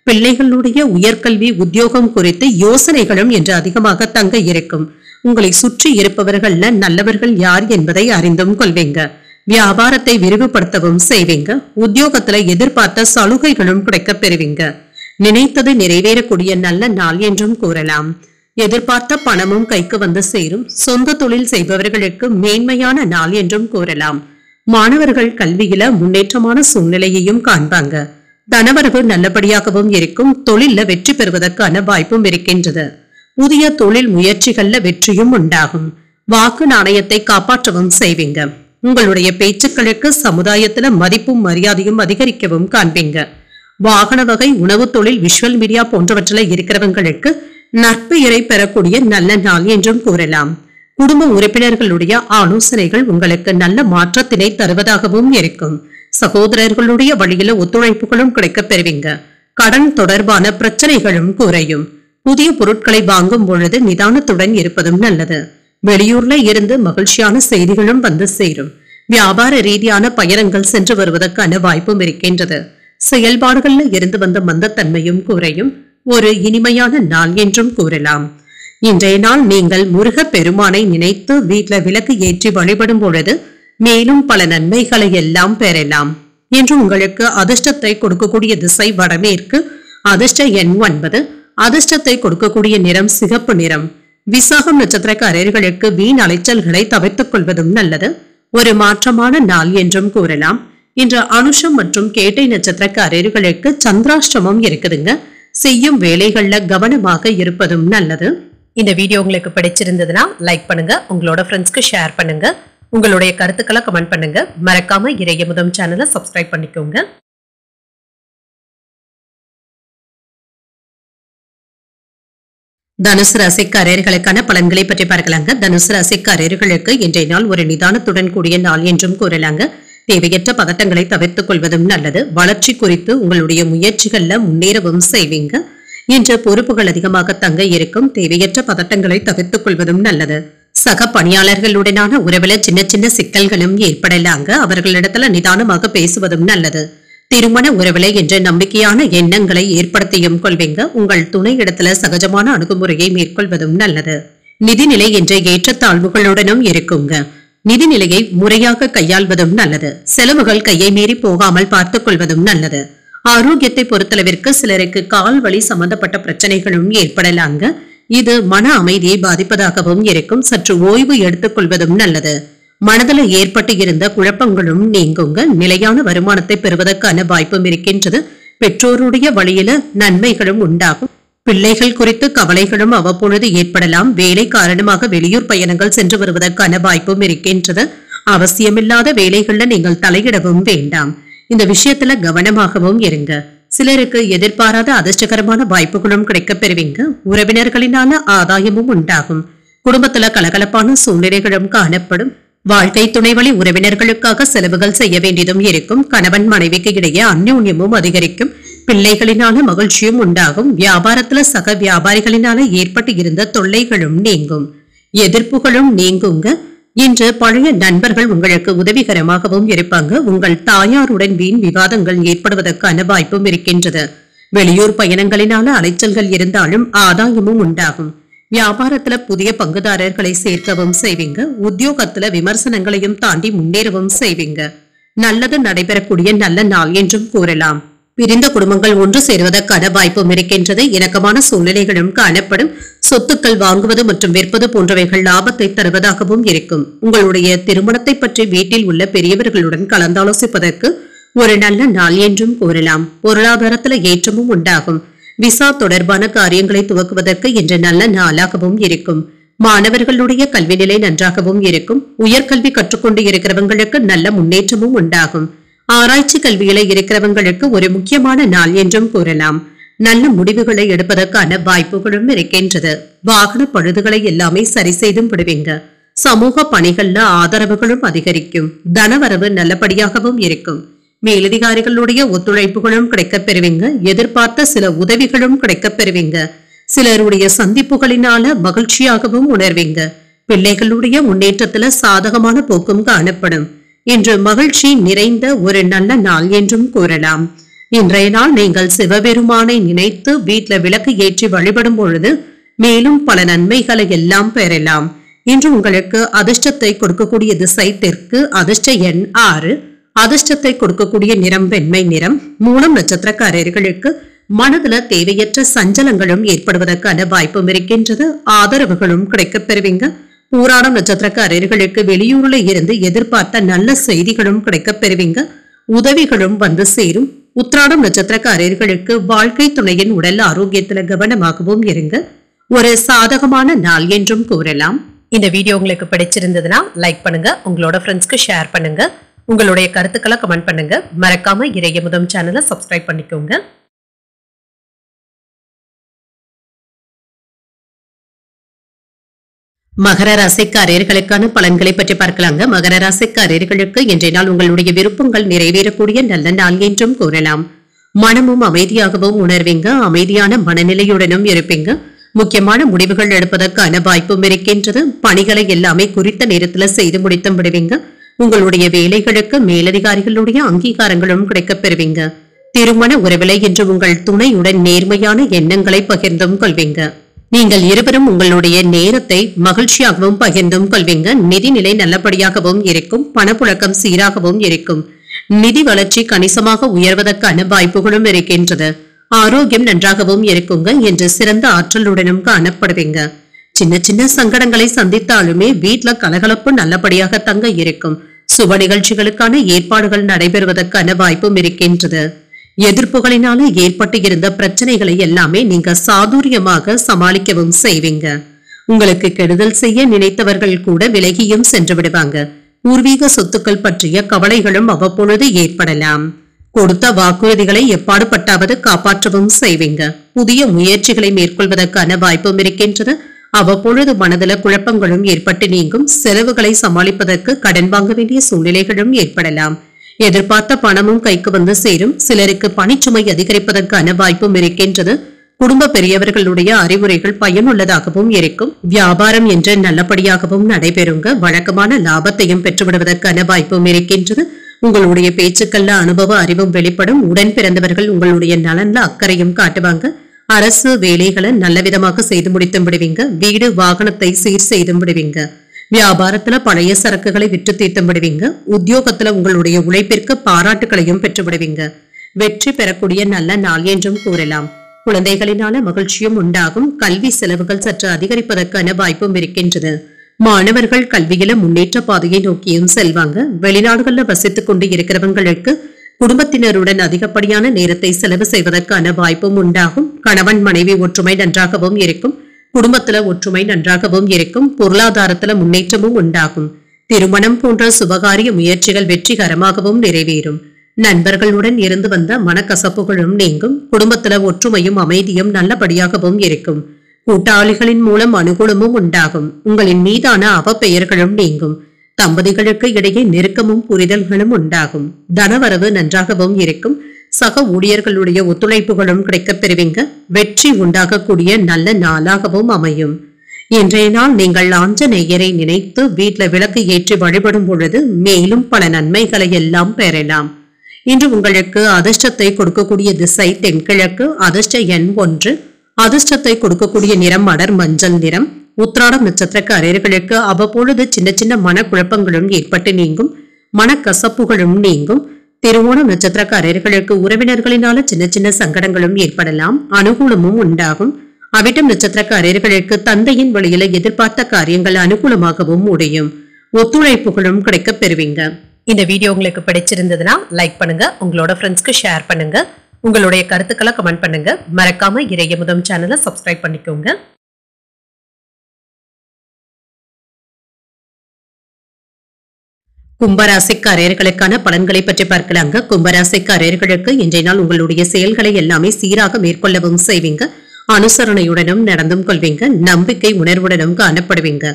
பிள்ளைகளுடைய உயர்கல்வி உத்தியோகம் குறித்து யோசனைகளும் என்று அதிகமாக தங்க இருக்கும். உங்களை சுற்றி இருப்பவர்கள்ல நல்லவர்கள் யார் என்பதை அறிந்தும் கொள்வீங்க. வியாபாரத்தை விரிவுபடுத்தவும் செய்வீங்க. உத்தியோகத்துல எதிர்பார்த்த சலுகைகளும் கிடைக்கப் பெறுவீங்க. நினைத்தது நிறைவேறக்கூடிய நல்ல நாள் என்றும் கூறலாம். எதிர்பார்த்த பணமும் கைக்கு வந்து சேரும். சொந்த தொழில் செய்பவர்களுக்கு மேன்மையான நாள் என்றும் கூறலாம். மாணவர்கள் கல்வியில முன்னேற்றமான சூழ்நிலையையும் காண்பாங்க. தனவரவு நல்லபடியாகவும் இருக்கும். தொழில வெற்றி பெறுவதற்கான வாய்ப்பும் இருக்கின்றது. புதிய தொழில் முயற்சிகள்ல வெற்றியும் உண்டாகும். வாக்கு நாணயத்தை காப்பாற்றவும் செய்வீங்க. உங்களுடைய பேச்சுக்களுக்கு சமுதாயத்துல மதிப்பும் மரியாதையும் அதிகரிக்கவும் காண்பீங்க. வாகன வகை, உணவு தொழில், விஷுவல் மீடியா போன்றவற்றில் இருக்கிறவங்களுக்கு நற்பெயரை பெறக்கூடிய நல்ல நாள் என்றும் கூறலாம். குடும்ப உறுப்பினர்களுடைய ஆலோசனைகள் உங்களுக்கு நல்ல மாற்றத்தினை தருவதாகவும் இருக்கும். சகோதரர்களுடைய வழியில ஒத்துழைப்புகளும் கிடைக்கப் பெறுவீங்க. கடன் தொடர்பான பிரச்சனைகளும் குறையும். புதிய பொருட்களை வாங்கும் பொழுது நிதானத்துடன் இருப்பதும் நல்லது. வெளியூர்ல இருந்து மகிழ்ச்சியான செய்திகளும் வந்து சேரும். வியாபார ரீதியான பயணங்கள் சென்று வருவதற்கான வாய்ப்பும் இருக்கின்றது. செயல்பாடுகள்ல இருந்து வந்த மந்தத்தன்மையும் குறையும். ஒரு இனிமையான நாள் என்றும் கூறலாம். இன்றைய நாள் நீங்கள் முருக பெருமானை நினைத்து வீட்டுல விளக்கு ஏற்றி வழிபடும் பொழுது மேலும் பல நன்மைகளை எல்லாம் பெறலாம் என்று உங்களுக்கு அதிர்ஷ்டத்தை கொடுக்கக்கூடிய திசை வடமேற்கு. அதிர்ஷ்ட எண் 9. அதிர்ஷ்டத்தை கொடுக்கக்கூடிய நிறம் சிகப்பு நிறம். விசாகம் நட்சத்திரக்காரர்களுக்கு வீண் அலைச்சல்களை தவிர்த்துக் கொள்வதும் நல்லது. ஒரு மாற்றமான நாள் என்றும் கூறலாம். இன்று அனுஷம் மற்றும் கேட்டை நட்சத்திரக்காரர்களுக்கு சந்திராஷ்டமம் இருக்குதுங்க. செய்யும் வேலைகள்ல கவனமாக இருப்பதும் நல்லது. இந்த வீடியோ உங்களுக்கு பிடிச்சிருந்ததுன்னா லைக் பண்ணுங்க, உங்களோட ஃப்ரெண்ட்ஸ்க்கு ஷேர் பண்ணுங்க, உங்களுடைய கருத்துக்களை கமெண்ட் பண்ணுங்க. மறக்காம இறையமுதம் சேனலை சப்ஸ்கிரைப் பண்ணிக்கோங்க. தனுசு ராசிக்காரர்களுக்கான பலன்களை பற்றி பார்க்கலாங்க. தனுசு ராசிக்காரர்களுக்கு இன்றைய நாள் ஒரு நிதானத்துடன் கூடிய நாள் என்றும் கூறலாங்க. தேவையற்ற பதட்டங்களை தவிர்த்துக் கொள்வதும் நல்லது. வளர்ச்சி குறித்து உங்களுடைய முயற்சிகள்ல முன்னேறவும் செய்வீங்க. இன்று பொறுப்புகள் அதிகமாக தங்க இருக்கும். தேவையற்ற பதட்டங்களை தவிர்த்துக் கொள்வதும் நல்லது. சக பணியாளர்களுடனான உறவுல சின்ன சின்ன சிக்கல்களும் ஏற்படலாங்க. அவர்களிடத்துல நிதானமாக பேசுவதும் நல்லது. திருமண உறவுல என்ற நம்பிக்கையான எண்ணங்களை ஏற்படுத்தியும் கொள்வீங்க. உங்கள் துணை இடத்துல சகஜமான அணுகுமுறையை மேற்கொள்வதும் நல்லது. நிதிநிலை என்ற ஏற்றத்தாழ்வுகளுடனும் இருக்குங்க. நிதிநிலையை முறையாக கையாள்வதும் நல்லது. செலவுகள் கையை மீறி போகாமல் பார்த்துக் கொள்வதும் நல்லது. ஆரோக்கியத்தை பொறுத்தளவிற்கு சிலருக்கு கால் வலி சம்பந்தப்பட்ட பிரச்சனைகளும் ஏற்படலாங்க. இது மன அமைதியை பாதிப்பதாகவும் இருக்கும். சற்று ஓய்வு எடுத்துக் கொள்வதும் நல்லது. மனதில் ஏற்பட்டு இருந்த குழப்பங்களும் நீங்குங்க. நிலையான வருமானத்தை பெறுவதற்கான வாய்ப்பும் இருக்கின்றது. பெற்றோருடைய வழியில நன்மைகளும் உண்டாகும். பிள்ளைகள் குறித்து கவலைகளும் அவ்வப்பொழுது ஏற்படலாம். வேலை காரணமாக வெளியூர் பயணங்கள் சென்று வருவதற்கான வாய்ப்பும் இருக்கின்றது. அவசியமில்லாத வேலைகள்ல நீங்கள் தலையிடவும் வேண்டாம். இந்த விஷயத்துல கவனமாகவும் இருங்க. சிலருக்கு எதிர்பாராத அதிர்ஷ்டகரமான வாய்ப்புகளும் கிடைக்கப் பெறுவீங்க. உறவினர்களினால ஆதாயமும் உண்டாகும். குடும்பத்துல கலகலப்பான சூழ்நிலைகளும் காணப்படும். வாழ்க்கை துணை வழி உறவினர்களுக்காக செலவுகள் செய்ய வேண்டியதும் இருக்கும். கணவன் மனைவிக்கு இடையே அந்யோன்யமும் அதிகரிக்கும். பிள்ளைகளினால மகிழ்ச்சியும் உண்டாகும். வியாபாரத்துல சக வியாபாரிகளினால ஏற்பட்டு இருந்த தொல்லைகளும் நீங்கும். எதிர்ப்புகளும் நீங்குங்க. இன்று பழைய நண்பர்கள் உங்களுக்கு உதவிகரமாகவும் இருப்பாங்க. உங்கள் தாயாருடன் வீண் விவாதங்கள் ஏற்படுவதற்கான வாய்ப்பும் இருக்கின்றது. வெளியூர் பயணங்களினால அலைச்சல்கள் இருந்தாலும் ஆதாயமும் உண்டாகும். வியாபாரத்துல புதிய பங்குதாரர்களை சேர்க்கவும் செய்வீங்க. உத்தியோகத்துல விமர்சனங்களையும் தாண்டி முன்னேறவும் செய்வீங்க. நல்லது நடைபெறக்கூடிய நல்ல நாள் என்றும் கூறலாம். பிரிந்த குடும்பங்கள் ஒன்று சேருவதற்கான வாய்ப்பும் இருக்கின்றது. இணக்கமான சூழ்நிலைகளும் காணப்படும். சொத்துக்கள் வாங்குவது மற்றும் விற்பது போன்றவைகள் லாபத்தை தருவதாகவும் இருக்கும். உங்களுடைய திருமணத்தை பற்றி வீட்டில் உள்ள பெரியவர்களுடன் கலந்தாலோசிப்பதற்கு ஒரு நல்ல நாள் என்றும் கூறலாம். பொருளாதாரத்துல ஏற்றமும் உண்டாகும். விசா தொடர்பான காரியங்களை துவக்குவதற்கு இன்று நல்ல நாளாகவும் இருக்கும். மாணவர்களுடைய கல்வி நிலை நன்றாகவும் இருக்கும். உயர்கல்வி கற்றுக்கொண்டு இருக்கிறவங்களுக்கு நல்ல முன்னேற்றமும் உண்டாகும். ஆராய்ச்சி கல்வியில இருக்கிறவங்களுக்கு ஒரு முக்கியமான நாள் என்றும் கூறலாம். நல்ல முடிவுகளை எடுப்பதற்கான வாய்ப்புகளும் இருக்கின்றது. வாகன பழுதுகளை எல்லாமே சரி செய்தும் விடுவீங்க. சமூக பணிகள்ல ஆதரவுகளும் அதிகரிக்கும். தனவரவு நல்லபடியாகவும் இருக்கும். மேலதிகாரிகளுடைய ஒத்துழைப்புகளும் கிடைக்கப் பெறுவீங்க. எதிர்பார்த்த சில உதவிகளும் கிடைக்கப் பெறுவீங்க. சிலருடைய சந்திப்புகளினால மகிழ்ச்சியாகவும் உணர்வீங்க. பிள்ளைகளுடைய முன்னேற்றத்துல சாதகமான போக்கும் காணப்படும். இன்று மகிழ்ச்சி நிறைந்த ஒரு நல்ல நாள் என்றும் கூறலாம். இன்றைய நாள் நீங்கள் சிவபெருமானை நினைத்து வீட்டுல விளக்கு ஏற்றி வழிபடும் பொழுது மேலும் பல நன்மைகளை எல்லாம் பெறலாம். இன்று உங்களுக்கு அதிர்ஷ்டத்தை கொடுக்கக்கூடிய திசை தெற்கு. அதிர்ஷ்ட எண் 6. அதிர்ஷ்டத்தை கொடுக்கக்கூடிய நிறம் வெண்மை நிறம். மூலம் நட்சத்திரக்காரர்களுக்கு மனதுல தேவையற்ற சஞ்சலங்களும் ஏற்படுவதற்கான வாய்ப்பும் இருக்கின்றது. ஆதரவுகளும் கிடைக்கப் பெறுவீங்க. பூராடம் நட்சத்திரக்காரர்களுக்கு வெளியூர்ல இருந்து எதிர்பார்த்த நல்ல செய்திகளும் கிடைக்கப் பெறுவீங்க. உதவிகளும் வந்து சேரும். உத்திராடம் நட்சத்திரக்காரர்களுக்கு வாழ்க்கை துணையின் உடல் ஆரோக்கியத்துல கவனமாகவும் இருங்க. ஒரு சாதகமான நாள் என்றும் கூறலாம். இந்த வீடியோ உங்களுக்கு பிடிச்சிருந்ததுன்னா லைக் பண்ணுங்க. உங்களோட ஃப்ரெண்ட்ஸ்க்கு ஷேர் பண்ணுங்க. உங்களுடைய கருத்துக்களை கமெண்ட் பண்ணுங்க. மறக்காம இறையமுதம் சேனலை சப்ஸ்கிரைப் பண்ணிக்கோங்க. மகர ராசிக்காரர்களுக்கான பலன்களை பற்றி பார்க்கலாங்க. மகர ராசிக்காரர்களுக்கு இன்றைய நாள் உங்களுடைய விருப்பங்கள் நிறைவேறக்கூடிய நல்ல நாள் என்றும் கூறலாம். மனமும் அமைதியாகவும் உணர்வீங்க. அமைதியான மனநிலையுடனும் இருப்பீங்க. முக்கியமான முடிவுகள் எடுப்பதற்கான வாய்ப்பும் இருக்கின்றது. பணிகளை எல்லாமே குறித்த நேரத்துல செய்து முடித்து விடுவீங்க. உங்களுடைய வேலைகளுக்கு மேலதிகாரிகளுடைய அங்கீகாரங்களும் கிடைக்கப் பெறுவீங்க. திருமண உறவிலை என்று உங்கள் துணையுடன் நேர்மையான எண்ணங்களை பகிர்ந்தும் கொள்வீங்க. நீங்கள் இருவரும் உங்களுடைய நேரத்தை மகிழ்ச்சியாகவும் பகிர்ந்தும் கொள்வீங்க. நிதிநிலை நல்லபடியாகவும் இருக்கும். பணப்புழக்கம் சீராகவும் இருக்கும். நிதி வளர்ச்சி கணிசமாக உயர்வதற்கான வாய்ப்புகளும் இருக்கின்றது. ஆரோக்கியம் நன்றாகவும் இருக்குங்க என்று சிறந்த ஆற்றலுடனும் காணப்படுவீங்க. சின்ன சின்ன சங்கடங்களை சந்தித்தாலுமே வீட்டுல கலகலப்பு நல்லபடியாக தங்க இருக்கும். சுப நிகழ்ச்சிகளுக்கான ஏற்பாடுகள் நடைபெறுவதற்கான வாய்ப்பும் இருக்கின்றது. எதிர்ப்புகளினால ஏற்பட்டு இருந்த பிரச்சனைகளை எல்லாமே நீங்க சாதுரியமாக சமாளிக்கவும் செய்வீங்க. உங்களுக்கு கெடுதல் செய்ய நினைத்தவர்கள் கூட விலகியும் சென்று விடுவாங்க. பூர்வீக சொத்துக்கள் பற்றிய கவலைகளும் அவ்வப்பொழுது ஏற்படலாம். கொடுத்த வாக்குறுதிகளை எப்பாடுபட்டாவது காப்பாற்றவும் செய்வீங்க. புதிய முயற்சிகளை மேற்கொள்வதற்கான வாய்ப்பும் இருக்கின்றது. அவ்வப்பொழுது மனதில குழப்பங்களும் ஏற்பட்டு நீங்கும். செலவுகளை சமாளிப்பதற்கு கடன் வாங்க வேண்டிய சூழ்நிலைகளும் ஏற்படலாம். எதிர்பார்த்த பணமும் கைக்கு வந்து சேரும். சிலருக்கு பணிச்சுமை அதிகரிப்பதற்கான வாய்ப்பும் இருக்கின்றது. குடும்ப பெரியவர்களுடைய அறிவுரைகள் பயனுள்ளதாகவும் இருக்கும். வியாபாரம் என்று நல்லபடியாகவும் நடைபெறுங்க. வழக்கமான லாபத்தையும் பெற்றுவிடுவதற்கான வாய்ப்பும் இருக்கின்றது. உங்களுடைய பேச்சுக்கள்ல அனுபவ அறிவும் வெளிப்படும். உடன் பிறந்தவர்கள் உங்களுடைய நலன்ல அக்கறையும் காட்டுவாங்க. அரசு வேலைகளை நல்ல விதமாக செய்து முடித்து விடுவீங்க. வீடு வாகனத்தை சீர் செய்து விடுவீங்க. வியாபாரத்துல பழைய சரக்குகளை விற்று தீர்த்து விடுவீங்க. உத்தியோகத்துல உங்களுடைய உழைப்பிற்கு பாராட்டுகளையும் பெற்று விடுவீங்க. வெற்றி பெறக்கூடிய நல்ல நாள் என்றும் கூறலாம். குழந்தைகளினால மகிழ்ச்சியும் உண்டாகும். கல்வி செலவுகள் சற்று அதிகரிப்பதற்கான வாய்ப்பும் இருக்கின்றது. மாணவர்கள் கல்வியில முன்னேற்ற பாதையை நோக்கியும் செல்வாங்க. வெளிநாடுகள்ல வசித்துக் கொண்டு இருக்கிறவங்களுக்கு குடும்பத்தினருடன் அதிகப்படியான நேரத்தை செலவு செய்வதற்கான வாய்ப்பும் உண்டாகும். கணவன் மனைவி ஒற்றுமை நன்றாகவும் இருக்கும். குடும்பத்துல ஒற்றுமை நன்றாகவும் இருக்கும். பொருளாதாரத்துல முன்னேற்றமும் உண்டாகும். திருமணம் போன்ற சுபகாரிய முயற்சிகள் வெற்றிகரமாகவும் நிறைவேறும். நண்பர்களுடன் இருந்து வந்த மனக்கசப்புகளும் நீங்கும். குடும்பத்துல ஒற்றுமையும் அமைதியும் நல்லபடியாகவும் இருக்கும். கூட்டாளிகளின் மூலம் அனுகூலமும் உண்டாகும். உங்களின் மீதான அவப்பெயர்களும் நீங்கும். தம்பதிகளுக்கு இடையே நெருக்கமும் புரிதல்களும் உண்டாகும். தனவரவு நன்றாகவும் இருக்கும். சக ஊழியர்களுடைய ஒத்துழைப்புகளும் கிடைக்கப் பெறுவீங்க. வெற்றி உண்டாகக்கூடிய நல்ல நாளாகவும் அமையும். இன்றைய நாள் நீங்கள் ஆஞ்சநேயரை நினைத்து வீட்டுல விளக்கு ஏற்றி வழிபடும் பொழுது மேலும் பல நன்மைகளை எல்லாம் பெறலாம். இன்று உங்களுக்கு அதிர்ஷ்டத்தை கொடுக்கக்கூடிய திசை தென்கிழக்கு. அதிர்ஷ்ட எண் 1. அதிர்ஷ்டத்தை கொடுக்கக்கூடிய நிறம் அடர் மஞ்சள் நிறம். உத்திராடம் நட்சத்திரக்காரர்களுக்கு அவ்வப்பொழுது சின்ன சின்ன மனக்குழப்பங்களும் ஏற்பட்டு நீங்கும். மனக்கசப்புகளும் நீங்கும். திருவோணம் நட்சத்திரக்காரர்களுக்கு உறவினர்களினால சின்ன சின்ன சங்கடங்களும் ஏற்படலாம். அனுகூலமும் உண்டாகும். அவிட்டம் நட்சத்திரக்காரர்களுக்கு தந்தையின் வழியில எதிர்பார்த்த காரியங்கள் அனுகூலமாகவும் முடியும். ஒத்துழைப்புகளும் கிடைக்கப் பெறுவீங்க. இந்த வீடியோ உங்களுக்கு பிடிச்சிருந்ததுன்னா லைக் பண்ணுங்க. உங்களோட ஃப்ரெண்ட்ஸ்க்கு ஷேர் பண்ணுங்க. உங்களுடைய கருத்துக்களை கமெண்ட் பண்ணுங்க. மறக்காம இறையமுதம் சேனலை சப்ஸ்கிரைப் பண்ணிக்கோங்க. கும்பராசிக்காரர்களுக்கான பலன்களை பற்றி பார்க்கலாங்க. கும்பராசிக்காரர்களுக்கு இன்றைய நாள் உங்களுடைய செயல்களை எல்லாமே சீராக மேற்கொள்ளவும் செய்வீங்க. அனுசரணையுடனும் நடந்தும் கொள்வீங்க. நம்பிக்கை உணர்வுடனும் காணப்படுவீங்க.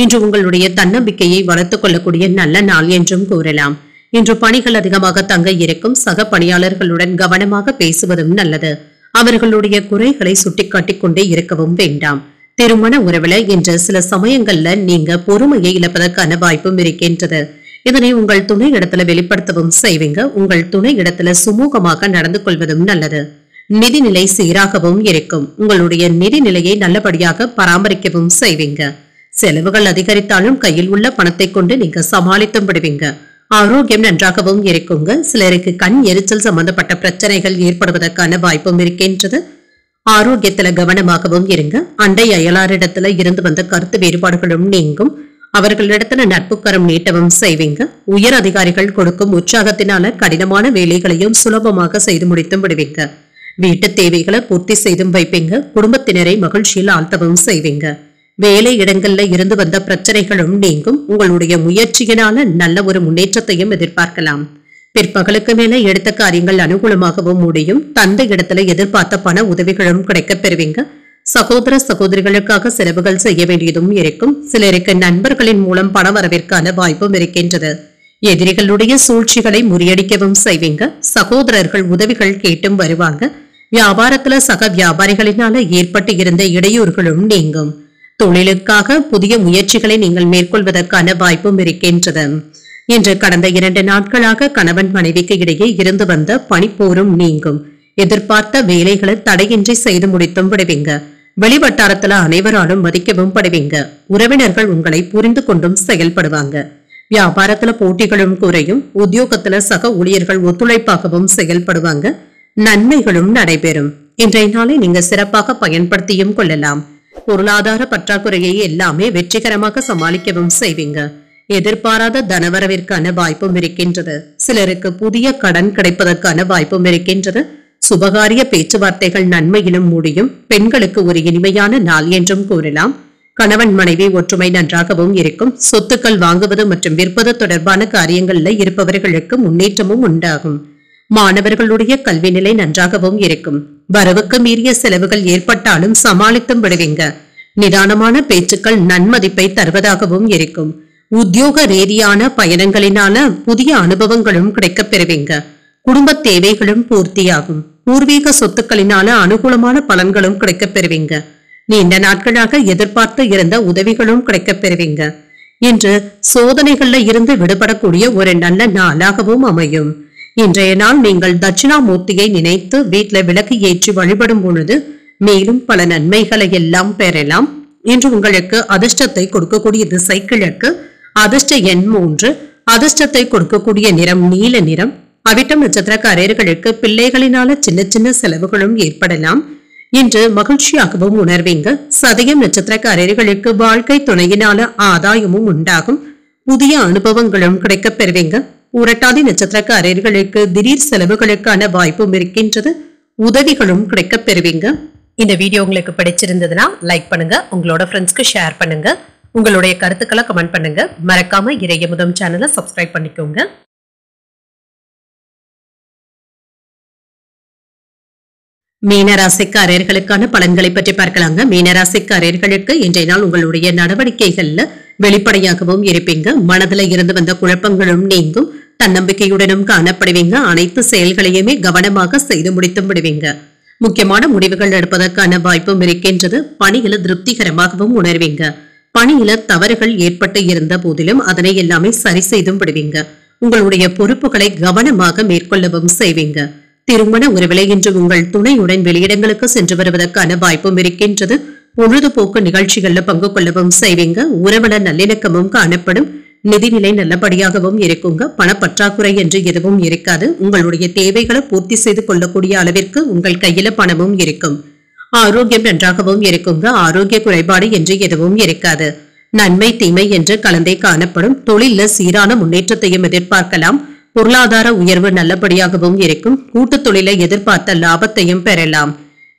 இன்று உங்களுடைய தன்னம்பிக்கையை வளர்த்துக் கொள்ளக்கூடிய நல்ல நாள் என்றும் கூறலாம். இன்று பணிகள் அதிகமாக தங்க இருக்கும். சக பணியாளர்களுடன் கவனமாக பேசுவதும் நல்லது. அவர்களுடைய குறைகளை சுட்டிக்காட்டிக் கொண்டே இருக்கவும் வேண்டாம். திருமண உறவுல இன்று சில சமயங்கள்ல நீங்க பொறுமையை இழப்பதற்கான வாய்ப்பும் இருக்கின்றது. இதனை உங்கள் துணை இடத்துல வெளிப்படுத்தவும் செய்வீங்க. உங்கள் துணை இடத்துல சுமூகமாக நடந்து கொள்வதும் நல்லது. நிதிநிலை சீராகவும் இருக்கும். உங்களுடைய நிதிநிலையை நல்லபடியாக பராமரிக்கவும் செய்வீங்க. செலவுகள் அதிகரித்தாலும் கையில் உள்ள பணத்தை கொண்டு நீங்க சமாளித்தும் விடுவீங்க. ஆரோக்கியம் நன்றாகவும் இருக்குங்க. சிலருக்கு கண் எரிச்சல் சம்பந்தப்பட்ட பிரச்சனைகள் ஏற்படுவதற்கான வாய்ப்பும் இருக்கின்றது. ஆரோக்கியத்துல கவனமாகவும் இருங்க. அண்டை அயலாரிடத்துல இருந்து வந்த கருத்து வேறுபாடுகளும் நீங்கும். அவர்களிடத்துல நட்புக்கரம் நீட்டவும் செய்வீங்க. உயர் அதிகாரிகள் கொடுக்கும் உற்சாகத்தினால கடினமான வேலைகளையும் சுலபமாக செய்து முடித்தும் விடுவீங்க. வீட்டு தேவைகளை பூர்த்தி செய்தும் வைப்பீங்க. குடும்பத்தினரை மகிழ்ச்சியில் ஆழ்த்தவும் செய்வீங்க. வேலை இடங்கள்ல இருந்து வந்த பிரச்சனைகளும் நீங்கும். உங்களுடைய முயற்சியினால நல்ல ஒரு முன்னேற்றத்தையும் எதிர்பார்க்கலாம். பிற்பகலுக்கு மேல எடுத்த காரியங்கள் அனுகூலமாகவும் முடியும். தந்தை இடத்துல எதிர்பார்த்த பண உதவிகளும் கிடைக்கப் பெறுவீங்க. சகோதர சகோதரிகளுக்காக செலவுகள் செய்ய வேண்டியதும் இருக்கும். சிலருக்கு நண்பர்களின் மூலம் பண வரவிற்கான வாய்ப்பும் இருக்கின்றது. எதிரிகளுடைய சூழ்ச்சிகளை முறியடிக்கவும் செய்வீங்க. சகோதரர்கள் உதவிகள் கேட்டும் வருவாங்க. வியாபாரத்துல சக வியாபாரிகளினால ஏற்பட்டு இருந்த இடையூறுகளும் நீங்கும். தொழிலுக்காக புதிய முயற்சிகளை நீங்கள் மேற்கொள்வதற்கான வாய்ப்பும் இருக்கின்றது. இன்று கடந்த 2 நாட்களாக கணவன் மனைவிக்கு இடையே இருந்து வந்த பனிப்போரும் நீங்கும். எதிர்பார்த்த வேலைகளை தடையின்றி செய்து முடித்தும் விடுவீங்க. வெளிவட்டாரத்துல அனைவராலும் மதிக்கவும் படுவீங்க. உறவினர்கள் உங்களை புரிந்து கொண்டும் செயல்படுவாங்க. வியாபாரத்துல போட்டிகளும் குறையும். உத்தியோகத்துல சக ஊழியர்கள் ஒத்துழைப்பாகவும் செயல்படுவாங்க. நன்மைகளும் நடைபெறும். இன்றைய நாளை நீங்க சிறப்பாக பயன்படுத்தியும் கொள்ளலாம். பொருளாதார பற்றாக்குறையை எல்லாமே வெற்றிகரமாக சமாளிக்கவும் செய்வீங்க. எதிர்பாராத தனவரவிற்கான வாய்ப்பும் இருக்கின்றது. சிலருக்கு புதிய கடன் கிடைப்பதற்கான வாய்ப்பும் இருக்கின்றது. சுபகாரிய பேச்சுவார்த்தைகள் நன்மையிலும் முடியும். பெண்களுக்கு ஒரு இனிமையான நாள் என்றும் கூறலாம். கணவன் மனைவி ஒற்றுமை நன்றாகவும் இருக்கும். சொத்துக்கள் வாங்குவது மற்றும் விற்பது தொடர்பான காரியங்கள்ல இருப்பவர்களுக்கு முன்னேற்றமும் உண்டாகும். மாணவர்களுடைய கல்வி நிலை நன்றாகவும் இருக்கும். வரவுக்கு மீறிய செலவுகள் ஏற்பட்டாலும் சமாளித்தும் விடுவீங்க. நிதானமான பேச்சுக்கள் நன்மதிப்பை தருவதாகவும் இருக்கும். உத்தியோக ரீதியான பயணங்களினால புதிய அனுபவங்களும் கிடைக்கப் பெறுவீங்க. குடும்ப தேவைகளும் பூர்த்தியாகும். பூர்வீக சொத்துக்களினால அனுகூலமான பலன்களும் கிடைக்கப் பெறுவீங்க. நீண்ட நாட்களாக எதிர்பார்த்து இருந்த உதவிகளும் கிடைக்கப் பெறுவீங்க. இன்று சோதனைகள்ல இருந்து விடுபடக்கூடிய ஒரு நல்ல நாளாகவும் அமையும். இன்றைய நாள் நீங்கள் தட்சிணாமூர்த்தியை நினைத்து வீட்டுல விளக்கு ஏற்றி வழிபடும் பொழுது மேலும் பல நன்மைகளை எல்லாம் பெறலாம். இன்று உங்களுக்கு அதிர்ஷ்டத்தை கொடுக்கக்கூடிய திசை கிழக்கு. அதிர்ஷ்ட எண் 3. அதிர்ஷ்டத்தை கொடுக்கக்கூடிய நிறம் நீல நிறம். அவிட்டம் நட்சத்திரக்காரர்களுக்கு பிள்ளைகளினால சின்ன சின்ன செலவுகளும் ஏற்படலாம் என்று மகிழ்ச்சியாகவும் உணர்வீங்க. சதயம் நட்சத்திரக்காரர்களுக்கு வாழ்க்கை துணையினால ஆதாயமும் உண்டாகும். புதிய அனுபவங்களும் கிடைக்கப் பெறுவீங்க. உரட்டாதி நட்சத்திரக்காரர்களுக்கு திடீர் செலவுகளுக்கான வாய்ப்பும் இருக்கின்றது. உதவிகளும் கிடைக்கப் பெறுவீங்க. இந்த வீடியோ உங்களுக்கு பிடிச்சிருந்ததுன்னா லைக் பண்ணுங்க, உங்களோட ஃப்ரெண்ட்ஸ்க்கு ஷேர் பண்ணுங்க, உங்களுடைய கருத்துக்களை கமெண்ட் பண்ணுங்க. மறக்காம இறையமுதம் சேனலை சப்ஸ்கிரைப் பண்ணிக்கோங்க. மீனராசிக்காரர்களுக்கான பலன்களை பற்றி பார்க்கலாங்க. மீனராசிக்காரர்களுக்கு இன்றைய நாள் உங்களுடைய நடவடிக்கைகள்ல வெளிப்படையாகவும் இருப்பீங்க. மனதில் இருந்து வந்த குழப்பங்களும் நீங்கும். தன்னம்பிக்கையுடனும் காணப்படுவீங்க. அனைத்து செயல்களையுமே கவனமாக செய்து முடித்தும் விடுவீங்க. முக்கியமான முடிவுகள் எடுப்பதற்கான வாய்ப்பும் இருக்கின்றது. பணியில திருப்திகரமாகவும் உணர்வீங்க. பணியில தவறுகள் ஏற்பட்டு இருந்த போதிலும் அதனை எல்லாமே சரி செய்தும் விடுவீங்க. உங்களுடைய பொறுப்புகளை கவனமாக மேற்கொள்ளவும் செய்வீங்க. திருமண உறவிலை இன்று உங்கள் துணையுடன் வெளியிடங்களுக்கு சென்று வருவதற்கான வாய்ப்பும் இருக்கின்றது. பொழுதுபோக்கு நிகழ்ச்சிகள்ல பங்கு கொள்ளவும் செய்வீங்க. உறவினர் நல்லிணக்கமும் காணப்படும். நிதிநிலை நல்லபடியாகவும் இருக்குங்க. பணப்பற்றாக்குறை என்று எதுவும் இருக்காது. உங்களுடைய தேவைகளை பூர்த்தி செய்து கொள்ளக்கூடிய அளவிற்கு உங்கள் கையில பணமும் இருக்கும். ஆரோக்கியம் நன்றாகவும் இருக்குங்க. ஆரோக்கிய குறைபாடு என்று எதுவும் இருக்காது. நன்மை தீமை என்று கலந்தே காணப்படும். தொழில சீரான முன்னேற்றத்தையும் எதிர்பார்க்கலாம். பொருளாதார உயர்வு நல்லபடியாகவும் இருக்கும். கூட்டு தொழிலை எதிர்பார்த்த லாபத்தையும் பெறலாம்.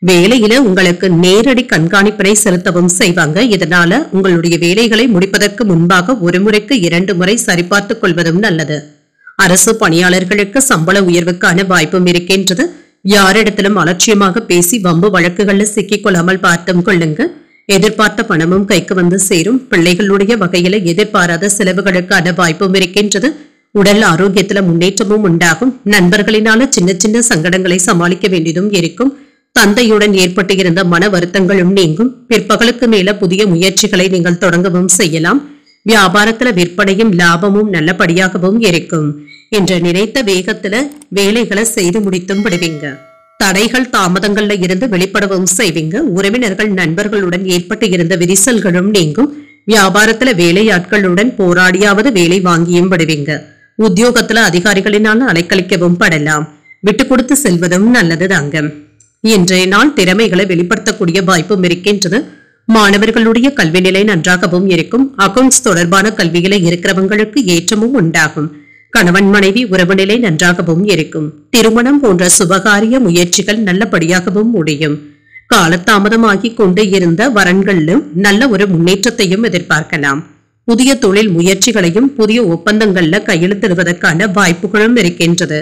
வேலையில உங்களுக்கு நேரடி கண்காணிப்பினை செலுத்தவும் செய்வாங்க. இதனால உங்களுடைய வேலைகளை முடிப்பதற்கு முன்பாக ஒரு முறைக்கு 2 முறை சரிபார்த்துக் கொள்வதும் நல்லது. அரசு பணியாளர்களுக்கு சம்பள உயர்வுக்கான வாய்ப்பும் இருக்கின்றது. யாரிடத்திலும் அலட்சியமாக பேசி வம்பு வழக்குகள்ல சிக்கிக் கொள்ளாமல் பார்த்தும் கொள்ளுங்க. எதிர்பார்த்த பணமும் கைக்கு வந்து சேரும். பிள்ளைகளுடைய வகையில எதிர்பாராத செலவுகளுக்கான வாய்ப்பும் இருக்கின்றது. உடல் ஆரோக்கியத்துல முன்னேற்றமும் உண்டாகும். நண்பர்களினால சின்ன சின்ன சங்கடங்களை சமாளிக்க வேண்டியதும் இருக்கும். தந்தையுடன் ஏற்பட்டு இருந்த மன வருத்தங்களும் நீங்கும். பிற்பகலுக்கு மேல புதிய முயற்சிகளை நீங்கள் தொடங்கவும் செய்யலாம். வியாபாரத்துல விற்பனையும் லாபமும் நல்லபடியாகவும் இருக்கும். என்று நினைத்த வேகத்துல வேலைகளை செய்து முடித்தும் விடுவீங்க. தடைகள் தாமதங்கள்ல இருந்து வெளிப்படவும் செய்வீங்க. உறவினர்கள் நண்பர்களுடன் ஏற்பட்டு இருந்த விரிசல்களும் நீங்கும். வியாபாரத்துல வேலையாட்களுடன் போராடியாவது வேலை வாங்கியும் விடுவீங்க. உத்தியோகத்துல அதிகாரிகளினால அலைக்கழிக்கவும் படலாம். விட்டு கொடுத்து செல்வதும் நல்லது தாங்க. இன்றைய நாள் திறமைகளை வெளிப்படுத்தக்கூடிய வாய்ப்பும் இருக்கின்றது. மாணவர்களுடைய கல்வி நிலை நன்றாகவும் இருக்கும். அக்கவுண்ட்ஸ் தொடர்பான கல்வியில இருக்கிறவங்களுக்கு ஏற்றமும் உண்டாகும். கணவன் மனைவி உறவு நிலை நன்றாகவும் இருக்கும். திருமணம் போன்ற சுபகாரிய முயற்சிகள் நல்லபடியாகவும் முடியும். காலதாமதமாகி கொண்டு இருந்த வரன்களிலும் நல்ல ஒரு முன்னேற்றத்தையும் எதிர்பார்க்கலாம். புதிய தொழில் முயற்சிகளையும் புதிய ஒப்பந்தங்கள்ல கையெழுத்திடுவதற்கான வாய்ப்புகளும் இருக்கின்றது.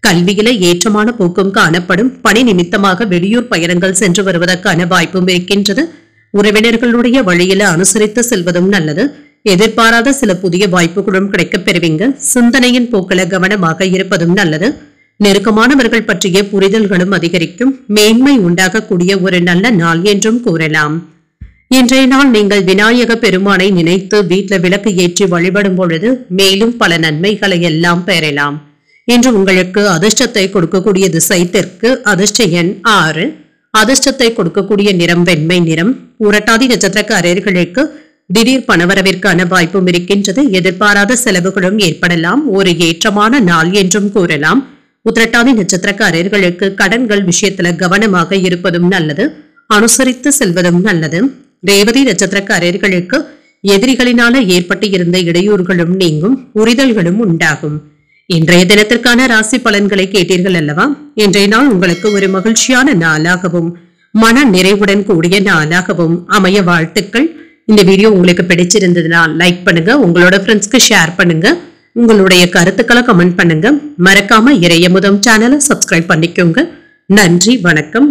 கல்வியில ஏற்றமான போக்கும் காணப்படும். பணி நிமித்தமாக வெளியூர் பயணங்கள் சென்று வருவதற்கான வாய்ப்பும் இருக்கின்றது. உறவினர்களுடைய வழியில அனுசரித்து செல்வதும் நல்லது. எதிர்பாராத சில புதிய வாய்ப்புகளும் கிடைக்கப் பெறுவீங்க. சிந்தனையின் போக்கில கவனமாக இருப்பதும் நல்லது. நெருக்கமானவர்கள் பற்றிய புரிதல்களும் அதிகரிக்கும். மேன்மை உண்டாகக்கூடிய ஒரு நல்ல நாள் என்றும் கூறலாம். இன்றைய நாள் நீங்கள் விநாயக பெருமானை நினைத்து வீட்டில் விளக்கு ஏற்றி வழிபடும் பொழுது மேலும் பல நன்மைகளை எல்லாம் பெறலாம். இன்று உங்களுக்கு அதிர்ஷ்டத்தை கொடுக்கக்கூடிய திசை தெற்கு. அதிர்ஷ்ட எண் 6. அதிர்ஷ்டத்தை கொடுக்கக்கூடிய நிறம் வெண்மை நிறம். உரட்டாதி நட்சத்திரக்காரர்களுக்கு திடீர் பணவரவிற்கான வாய்ப்பும் இருக்கின்றது. எதிர்பாராத செலவுகளும் ஏற்படலாம். ஒரு ஏற்றமான நாள் என்றும் கூறலாம். உத்திரட்டாதி நட்சத்திரக்காரர்களுக்கு கடன்கள் விஷயத்துல கவனமாக இருப்பதும் நல்லது. அனுசரித்து செல்வதும் நல்லது. ரேவதி நட்சத்திரக்காரர்களுக்கு எதிரிகளினால ஏற்பட்டு இருந்த இடையூறுகளும் நீங்கும். புரிதல்களும் உண்டாகும். இன்றைய தினத்திற்கான ராசி பலன்களை கேட்டீர்கள் அல்லவா? இன்றைய நாள் உங்களுக்கு ஒரு மகிழ்ச்சியான நாளாகவும் மன நிறைவுடன் கூடிய நாளாகவும் அமைய வாழ்த்துக்கள். இந்த வீடியோ உங்களுக்கு பிடிச்சிருந்ததுன்னா லைக் பண்ணுங்க, உங்களோட ஃப்ரெண்ட்ஸ்க்கு ஷேர் பண்ணுங்க, உங்களுடைய கருத்துக்களை கமெண்ட் பண்ணுங்க. மறக்காம இறையமுதம் சேனலை சப்ஸ்கிரைப் பண்ணிக்கோங்க. நன்றி, வணக்கம்.